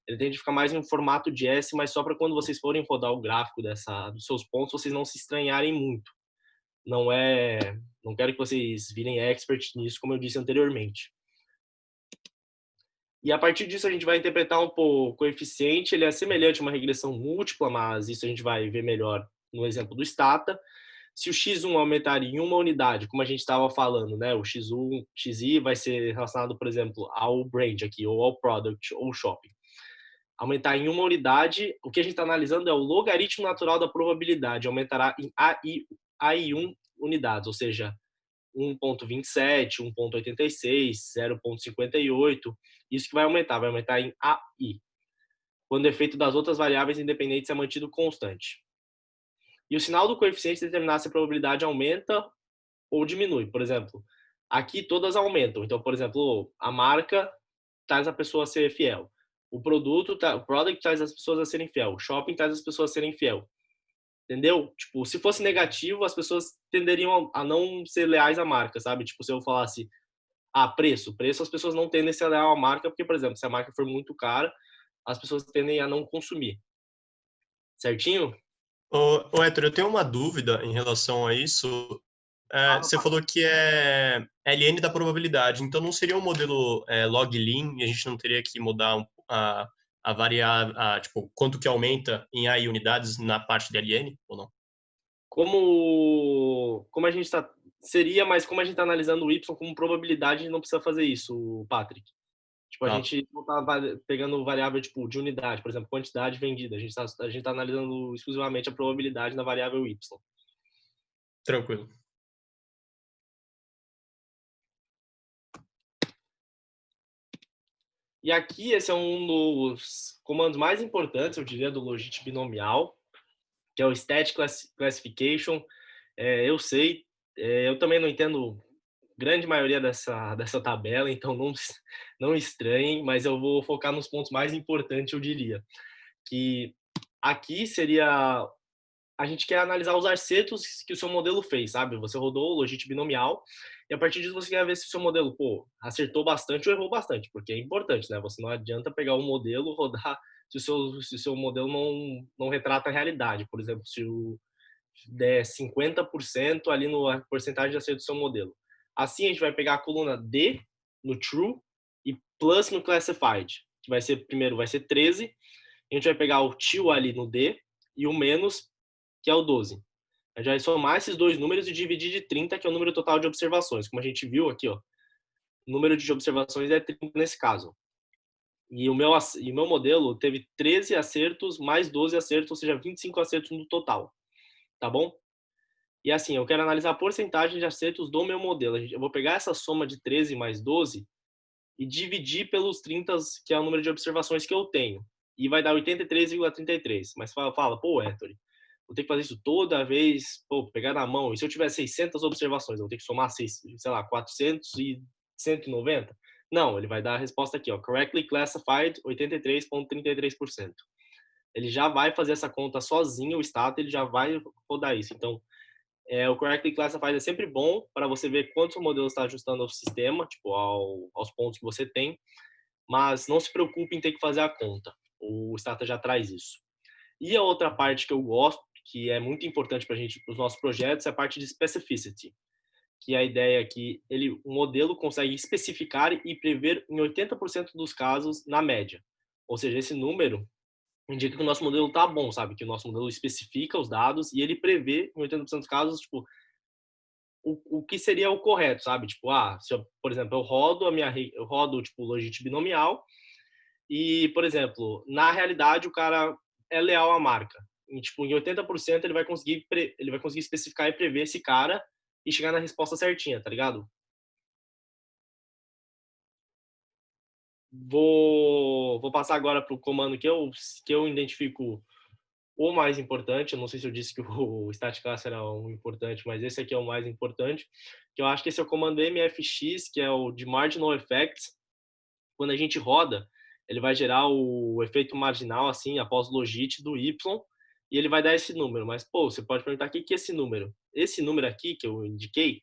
Ele tende a ficar mais em um formato de S, mas só para quando vocês forem rodar o gráfico dos seus pontos, vocês não se estranharem muito. Não quero que vocês virem expert nisso, como eu disse anteriormente. E a partir disso a gente vai interpretar um pouco o coeficiente, ele é semelhante a uma regressão múltipla, mas isso a gente vai ver melhor no exemplo do Stata. Se o x1 aumentar em uma unidade, como a gente estava falando, né, o x1, xi vai ser relacionado, por exemplo, ao brand aqui, ou ao product, ou shopping. Aumentar em uma unidade, o que a gente está analisando é o logaritmo natural da probabilidade, aumentará em AI1 unidades, ou seja, 1.27, 1.86, 0.58, isso que vai aumentar em AI, quando o efeito das outras variáveis independentes é mantido constante. E o sinal do coeficiente determinar se a probabilidade aumenta ou diminui. Por exemplo, aqui todas aumentam. Então, por exemplo, a marca traz a pessoa a ser fiel. O product traz as pessoas a serem fiel. O shopping traz as pessoas a serem fiel. Entendeu? Tipo, se fosse negativo, as pessoas tenderiam a não ser leais à marca, sabe? Tipo, se eu falasse, preço, as pessoas não tendem a ser leal à marca, porque, por exemplo, se a marca for muito cara, as pessoas tendem a não consumir. Certinho? Ô, Héctor, eu tenho uma dúvida em relação a isso. Você falou que é LN da probabilidade, então não seria um modelo log-lin e a gente não teria que mudar a variar, tipo, quanto que aumenta em AI unidades na parte de LN, ou não? Como a gente está... Seria, mas como a gente está analisando o Y como probabilidade, a gente não precisa fazer isso, Patrick. Tipo, a gente não está pegando variável tipo, de unidade, por exemplo, quantidade vendida. A gente tá analisando exclusivamente a probabilidade na variável Y. Tranquilo. E aqui, esse é um dos comandos mais importantes, eu diria, do Logit binomial, que é o Static Classification. Eu sei, eu também não entendo grande maioria dessa tabela, então não estranhem, mas eu vou focar nos pontos mais importantes, eu diria. Que aqui seria... A gente quer analisar os acertos que o seu modelo fez, sabe? Você rodou o Logit binomial e a partir disso você quer ver se o seu modelo, acertou bastante ou errou bastante, porque é importante, né? Você não adianta pegar um modelo, rodar se o seu modelo não retrata a realidade. Por exemplo, se der 50% ali na porcentagem de acerto do seu modelo. Assim, a gente vai pegar a coluna D no True e plus no Classified, que vai ser, primeiro vai ser 13, a gente vai pegar o till ali no D e o menos, que é o 12. A gente vai somar esses dois números e dividir de 30, que é o número total de observações. Como a gente viu aqui, ó, o número de observações é 30 nesse caso. E o meu modelo teve 13 acertos mais 12 acertos, ou seja, 25 acertos no total. Tá bom? E assim, eu quero analisar a porcentagem de acertos do meu modelo. Eu vou pegar essa soma de 13 mais 12 e dividir pelos 30, que é o número de observações que eu tenho. E vai dar 83,33. Mas fala, pô, Héctor, vou ter que fazer isso toda vez, pô, pegar na mão. E se eu tiver 600 observações, eu vou ter que somar, sei lá, 400 e 190? Não, ele vai dar a resposta aqui, ó, correctly classified, 83,33%. Ele já vai fazer essa conta sozinho, o Stata, ele já vai rodar isso. Então, o correctly classified é sempre bom para você ver quanto o modelo está ajustando ao sistema, tipo, aos pontos que você tem, mas não se preocupe em ter que fazer a conta. O Stata já traz isso. E a outra parte que eu gosto, que é muito importante para a gente, para os nossos projetos, é a parte de specificity, que é a ideia é que o modelo consegue especificar e prever em 80% dos casos na média. Ou seja, esse número indica que o nosso modelo tá bom, sabe? Que o nosso modelo especifica os dados e ele prevê, em 80% dos casos, tipo, o que seria o correto, sabe? Tipo, se eu, por exemplo, eu rodo, tipo, logit binomial e, por exemplo, na realidade o cara é leal à marca. E, tipo, em 80% ele vai conseguir especificar e prever esse cara e chegar na resposta certinha, tá ligado? Vou passar agora para o comando que eu identifico o mais importante. Eu não sei se eu disse que o Static Class era um importante, mas esse aqui é o mais importante, que eu acho que esse é o comando MFX, que é o de Marginal Effects. Quando a gente roda, ele vai gerar o efeito marginal, assim, após o logit do Y, e ele vai dar esse número. Mas, pô, você pode perguntar o que é esse número? Esse número aqui, que eu indiquei,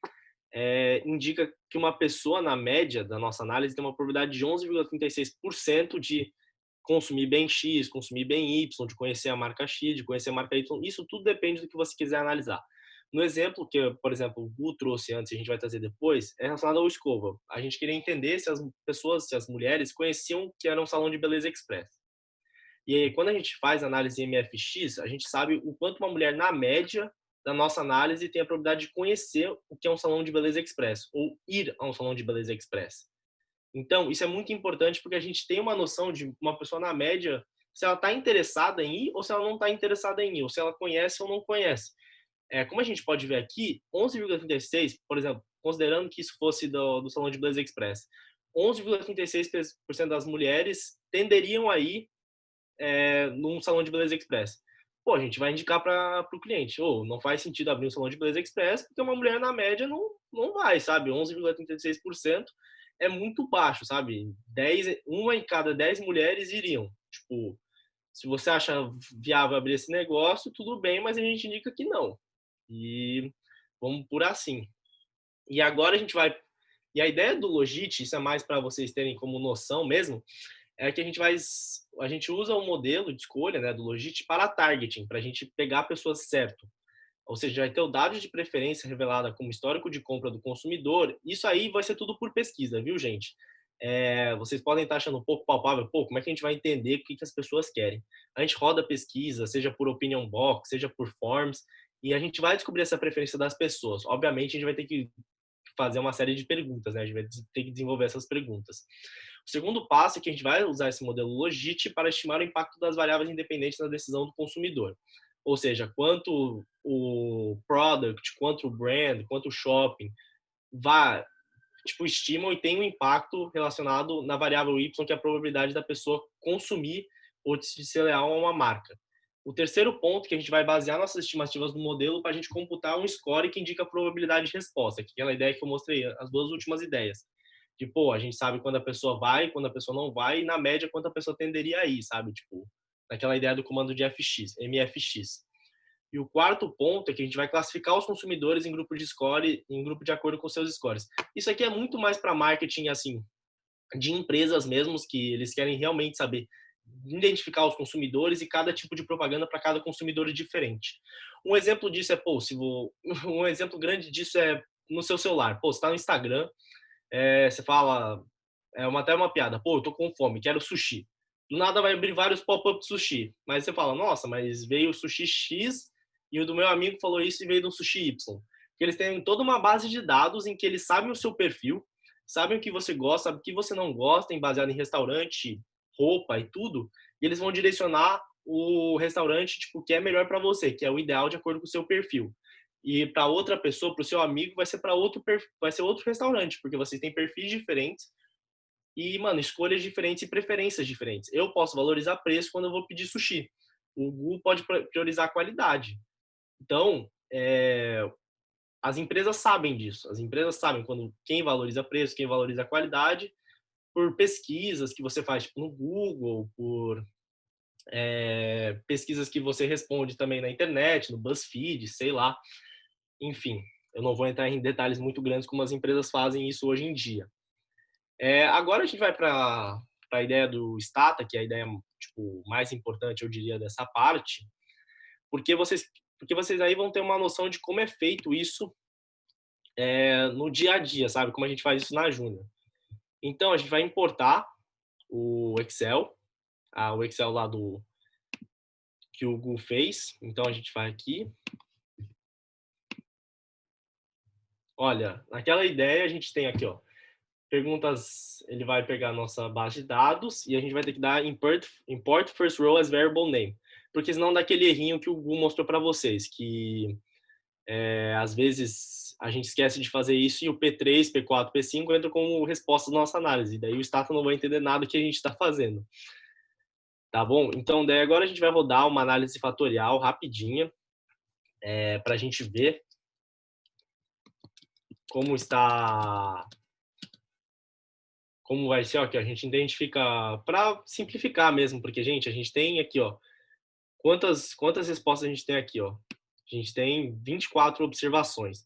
indica que uma pessoa, na média da nossa análise, tem uma probabilidade de 11,36% de consumir bem X, consumir bem Y, de conhecer a marca X, de conhecer a marca Y. Isso tudo depende do que você quiser analisar. No exemplo que, por exemplo, o Gu trouxe antes e a gente vai trazer depois, é relacionado ao escova. A gente queria entender se as pessoas, se as mulheres conheciam que era um salão de beleza express. E aí, quando a gente faz análise MFX, a gente sabe o quanto uma mulher, na média da nossa análise, tem a probabilidade de conhecer o que é um salão de beleza express, ou ir a um salão de beleza express. Então, isso é muito importante porque a gente tem uma noção de uma pessoa, na média, se ela está interessada em ir ou se ela não está interessada em ir, ou se ela conhece ou não conhece. Como a gente pode ver aqui, 11,36%, por exemplo, considerando que isso fosse do salão de beleza express, 11,36% das mulheres tenderiam a ir num salão de beleza express. Pô, a gente vai indicar para o cliente, não faz sentido abrir um salão de beleza express porque uma mulher, na média, não vai, sabe? 11,36% é muito baixo, sabe? Uma em cada 10 mulheres iriam. Tipo, se você acha viável abrir esse negócio, tudo bem, mas a gente indica que não. E vamos por assim. E agora a gente vai... E a ideia do Logit, isso é mais para vocês terem como noção mesmo, é que a gente usa o modelo de escolha, né, do Logit para targeting, para a gente pegar a pessoa certo. Ou seja, vai ter o dado de preferência revelada como histórico de compra do consumidor. Isso aí vai ser tudo por pesquisa, viu, gente? Vocês podem estar achando um pouco palpável, como é que a gente vai entender o que as pessoas querem? A gente roda pesquisa, seja por opinion box, seja por forms, e a gente vai descobrir essa preferência das pessoas. Obviamente, a gente vai ter que fazer uma série de perguntas, né? A gente vai ter que desenvolver essas perguntas. O segundo passo é que a gente vai usar esse modelo Logit para estimar o impacto das variáveis independentes na decisão do consumidor. Ou seja, quanto o product, quanto o brand, quanto o shopping estimam e tem um impacto relacionado na variável Y, que é a probabilidade da pessoa consumir ou de ser leal a uma marca. O terceiro ponto que a gente vai basear nossas estimativas no modelo para a gente computar um score que indica a probabilidade de resposta, que é aquela ideia que eu mostrei, as duas últimas ideias. Tipo, a gente sabe quando a pessoa vai, quando a pessoa não vai, e na média quanto a pessoa tenderia a ir, sabe? Tipo, naquela ideia do comando de MFX. E o quarto ponto é que a gente vai classificar os consumidores em grupo de score, em grupo de acordo com seus scores. Isso aqui é muito mais para marketing, assim, de empresas mesmos, que eles querem realmente saber identificar os consumidores e cada tipo de propaganda para cada consumidor é diferente. Um exemplo disso é, um exemplo grande disso é no seu celular. Pô, você está no Instagram, você fala, até uma piada, pô, eu tô com fome, quero sushi. Do nada vai abrir vários pop-up de sushi, mas você fala, nossa, mas veio o sushi X e o do meu amigo falou isso e veio do sushi Y. Porque eles têm toda uma base de dados em que eles sabem o seu perfil, sabem o que você gosta, sabem o que você não gosta, baseado em restaurante, roupa e tudo, e eles vão direcionar o restaurante tipo que é melhor para você, que é o ideal de acordo com o seu perfil. E para outra pessoa, para o seu amigo, vai ser outro restaurante, porque vocês têm perfis diferentes e, mano, escolhas diferentes e preferências diferentes. Eu posso valorizar preço quando eu vou pedir sushi. O Google pode priorizar a qualidade. Então, as empresas sabem disso. As empresas sabem quem valoriza preço, quem valoriza a qualidade, por pesquisas que você faz tipo, no Google, por pesquisas que você responde também na internet, no BuzzFeed, sei lá. Enfim, eu não vou entrar em detalhes muito grandes como as empresas fazem isso hoje em dia. Agora a gente vai para a ideia do Stata, que é a ideia tipo, mais importante, eu diria, dessa parte, porque vocês aí vão ter uma noção de como é feito isso no dia a dia, sabe? Como a gente faz isso na Júnior. Então, a gente vai importar o Excel, o Excel lá que o Google fez. Então, a gente vai aqui. Olha, naquela ideia, a gente tem aqui, ó, perguntas, ele vai pegar a nossa base de dados e a gente vai ter que dar import first row as variable name, porque senão dá aquele errinho que o Google mostrou para vocês, que às vezes a gente esquece de fazer isso e o P3, P4, P5 entra como resposta da nossa análise, daí o Stata não vai entender nada do que a gente está fazendo. Tá bom? Então, daí agora a gente vai rodar uma análise fatorial rapidinha para a gente ver como vai ser, ó, que a gente identifica, para simplificar mesmo, porque, gente, a gente tem aqui, ó, quantas respostas a gente tem aqui, ó? A gente tem 24 observações.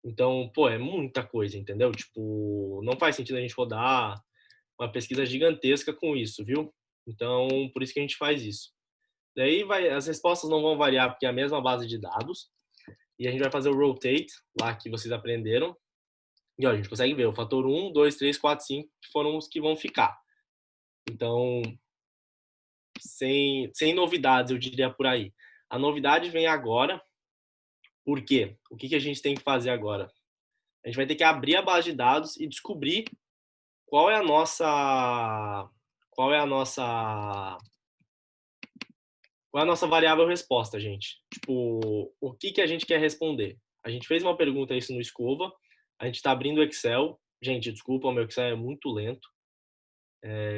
Então, pô, é muita coisa, entendeu? Tipo, não faz sentido a gente rodar uma pesquisa gigantesca com isso, viu? Então, por isso que a gente faz isso. Daí as respostas não vão variar porque é a mesma base de dados. E a gente vai fazer o rotate, lá que vocês aprenderam. E ó, a gente consegue ver o fator 1, 2, 3, 4, 5, que foram os que vão ficar. Então, sem novidades, eu diria por aí. A novidade vem agora. Por quê? O que a gente tem que fazer agora? A gente vai ter que abrir a base de dados e descobrir qual é a nossa variável resposta, gente. Tipo, o que a gente quer responder? A gente fez uma pergunta isso no Escova, a gente está abrindo o Excel. Gente, desculpa, o meu Excel é muito lento.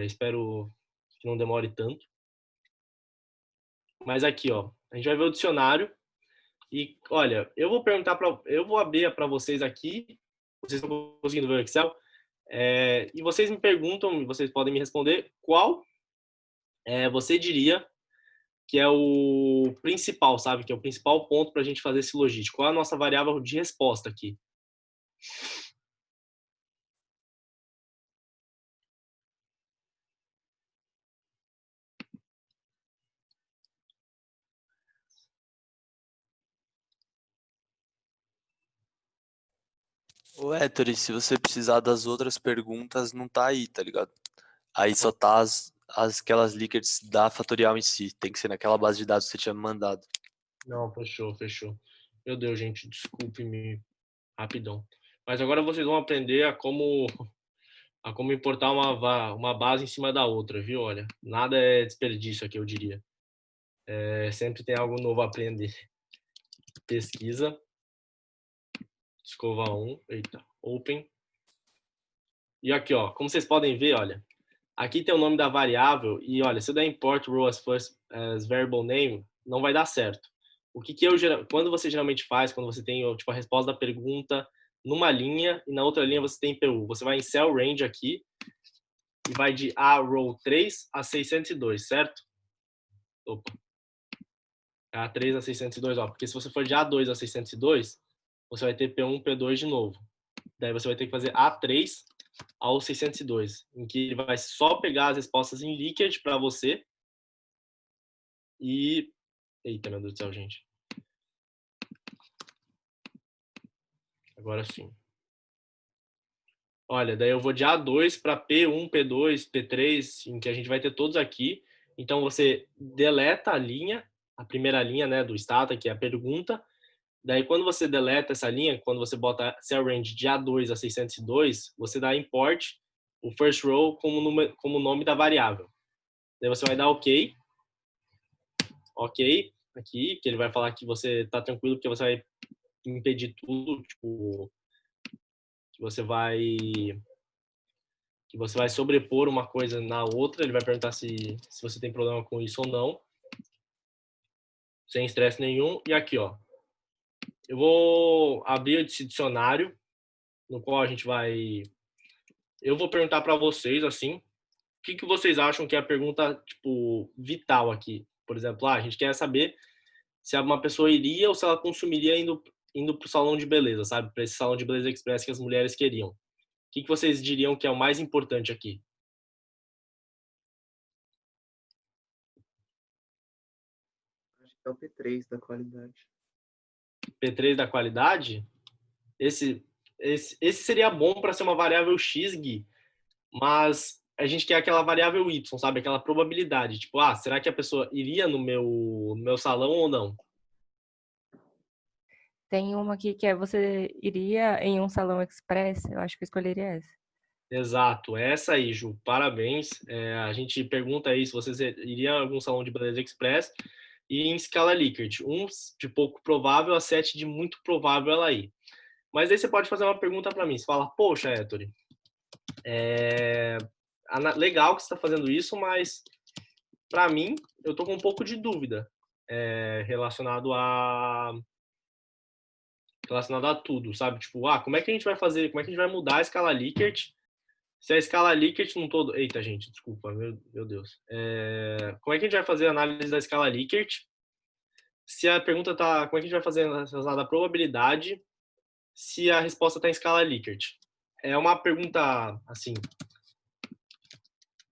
Espero que não demore tanto. Mas aqui, ó, a gente vai ver o dicionário e, olha, eu vou abrir para vocês aqui. Vocês estão conseguindo ver o Excel? E vocês me perguntam, vocês podem me responder qual você diria que é o principal, sabe? Que é o principal ponto para a gente fazer esse logístico. Qual é a nossa variável de resposta aqui? Ô, Héctor, e se você precisar das outras perguntas, não tá aí, tá ligado? Aí só tá aquelas lickers da Fatorial em si. Tem que ser naquela base de dados que você tinha me mandado. Não, fechou. Meu Deus, gente, desculpe-me rapidão. Mas agora vocês vão aprender a como importar uma base em cima da outra, viu? Olha, nada é desperdício aqui, eu diria. Sempre tem algo novo a aprender. Pesquisa. Escova 1. Eita. Open. E aqui, ó, como vocês podem ver, olha, aqui tem o nome da variável e, olha, se eu der import row as variable name, não vai dar certo. Quando você geralmente faz, quando você tem tipo, a resposta da pergunta numa linha e na outra linha você tem PU, você vai em cell range aqui e vai de a row 3 a 602, certo? Opa. A3 a 602, ó, porque se você for de A2 a 602, você vai ter P1, P2 de novo. Daí você vai ter que fazer A3 ao 602, em que ele vai só pegar as respostas em Likert para você e... Eita, meu Deus do céu, gente. Agora sim. Olha, daí eu vou de A2 para P1, P2, P3, em que a gente vai ter todos aqui. Então, você deleta a linha, a primeira linha, né, do stata, que é a pergunta. Daí, quando você deleta essa linha, quando você bota cell range de A2 a 602, você dá import o first row como nome da variável. Daí você vai dar OK. OK, aqui, que ele vai falar que você está tranquilo, porque você vai impedir tudo, tipo, que você vai sobrepor uma coisa na outra. Ele vai perguntar se você tem problema com isso ou não, sem estresse nenhum. E aqui, ó, eu vou abrir esse dicionário, no qual eu vou perguntar para vocês, assim, o que vocês acham que é a pergunta, tipo, vital aqui. Por exemplo, a gente quer saber se uma pessoa iria ou se ela consumiria indo pro salão de beleza, sabe? Para esse salão de beleza express que as mulheres queriam. O que vocês diriam que é o mais importante aqui? Acho que é o P3 da qualidade. P3 da qualidade? Esse seria bom para ser uma variável x, Gui, mas a gente quer aquela variável y, sabe? Aquela probabilidade. Tipo, será que a pessoa iria no meu salão ou não? Tem uma aqui que é você iria em um salão express? Eu acho que eu escolheria essa. Exato, essa aí, Ju. Parabéns. A gente pergunta aí se você iria em algum salão de beleza express e em escala Likert. 1 de pouco provável a 7 de muito provável ela ir. Mas aí você pode fazer uma pergunta para mim. Você fala, poxa, Ettore, legal que você está fazendo isso, mas para mim, eu tô com um pouco de dúvida relacionado a tudo, sabe? Tipo, como é que a gente vai fazer, como é que a gente vai mudar a escala Likert se a escala Likert não todo... Eita, gente, desculpa, meu Deus. Como é que a gente vai fazer a análise da escala Likert se a pergunta tá... Como é que a gente vai fazer a probabilidade se a resposta está em escala Likert? É uma pergunta, assim,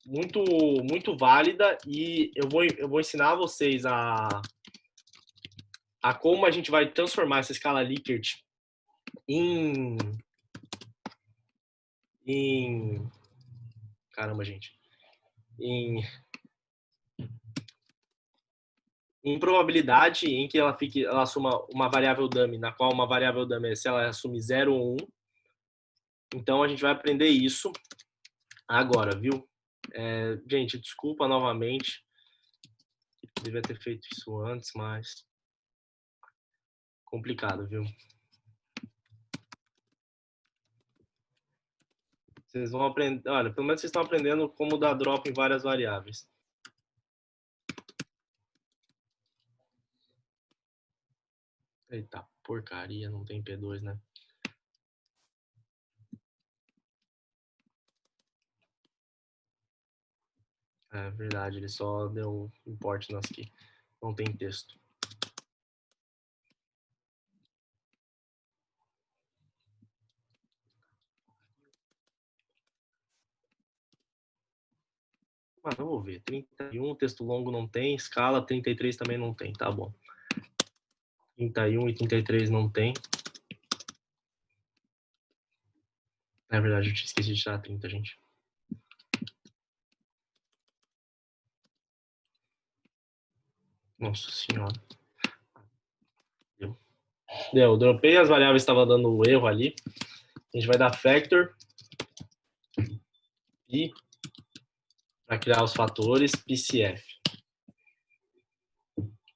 muito, muito válida, e eu vou ensinar vocês a como a gente vai transformar essa escala Likert em caramba, gente, em probabilidade em que ela assuma uma variável dummy, na qual uma variável dummy, se ela assume 0 ou 1. Então a gente vai aprender isso agora, viu? Gente, desculpa novamente, devia ter feito isso antes, mas complicado, viu? Vocês vão aprender, olha, pelo menos vocês estão aprendendo como dar drop em várias variáveis. Eita, porcaria, não tem P2, né? É verdade, ele só deu import nas aqui. Não tem texto. Mas eu vou ver. 31, texto longo não tem. Escala 33 também não tem. Tá bom. 31 e 33 não tem. É verdade, eu tinha esquecido de tirar 30, gente. Nossa senhora. Deu, dropei as variáveis, estava dando erro ali. A gente vai dar factor e para criar os fatores PCF.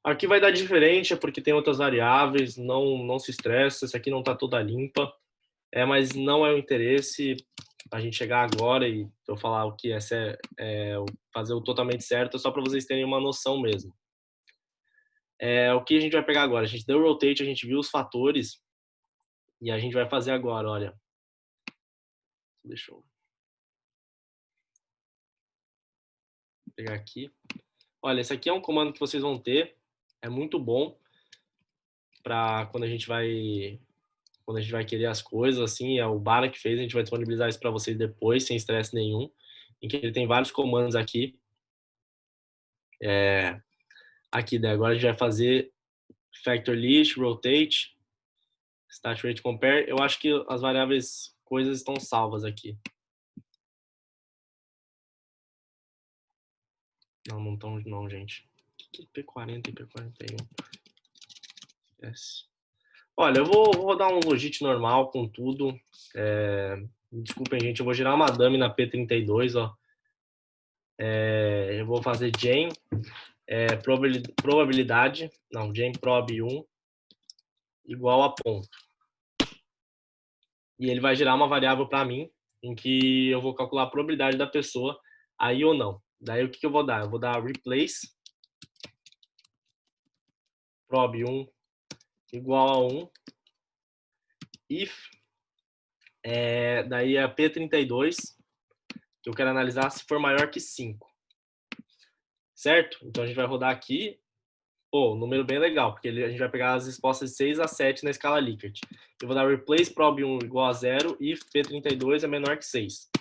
Aqui vai dar diferente, é porque tem outras variáveis, não se estressa, essa aqui não está toda limpa, mas não é o interesse a gente chegar agora e eu falar o que fazer o totalmente certo, é só para vocês terem uma noção mesmo. O que a gente vai pegar agora? A gente deu rotate, a gente viu os fatores e a gente vai fazer agora, olha. Deixa eu pegar aqui. Olha, esse aqui é um comando que vocês vão ter, é muito bom para quando a gente vai querer as coisas, assim, é o Bara que fez, a gente vai disponibilizar isso para vocês depois, sem estresse nenhum, em que ele tem vários comandos aqui. Aqui, daí agora a gente vai fazer factor list, rotate, start rate compare. Eu acho que as variáveis coisas estão salvas aqui. Não estão não, gente. Que P40 e P41? Esquece. Olha, eu vou rodar um logit normal com tudo. Desculpem, gente, eu vou gerar uma dummy na P32, ó. Eu vou fazer Jane, probabilidade, não, Jane prob 1 igual a ponto. E ele vai gerar uma variável para mim, em que eu vou calcular a probabilidade da pessoa aí ou não. Daí o que eu vou dar? Eu vou dar replace prob 1 igual a 1 if daí é P32 que eu quero analisar se for maior que 5. Certo? Então a gente vai rodar aqui. Pô, um número bem legal, porque a gente vai pegar as respostas de 6 a 7 na escala Likert. Eu vou dar replace prob 1 igual a 0 e P32 é menor que 6.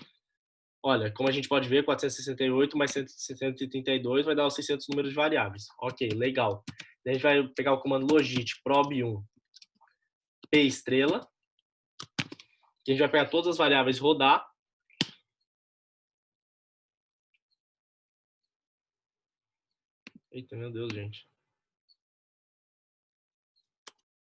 Olha, como a gente pode ver, 468 mais 132 vai dar os 600 números de variáveis. Ok, legal. Daí a gente vai pegar o comando logit prob 1 P estrela, que a gente vai pegar todas as variáveis e rodar. Eita, meu Deus, gente.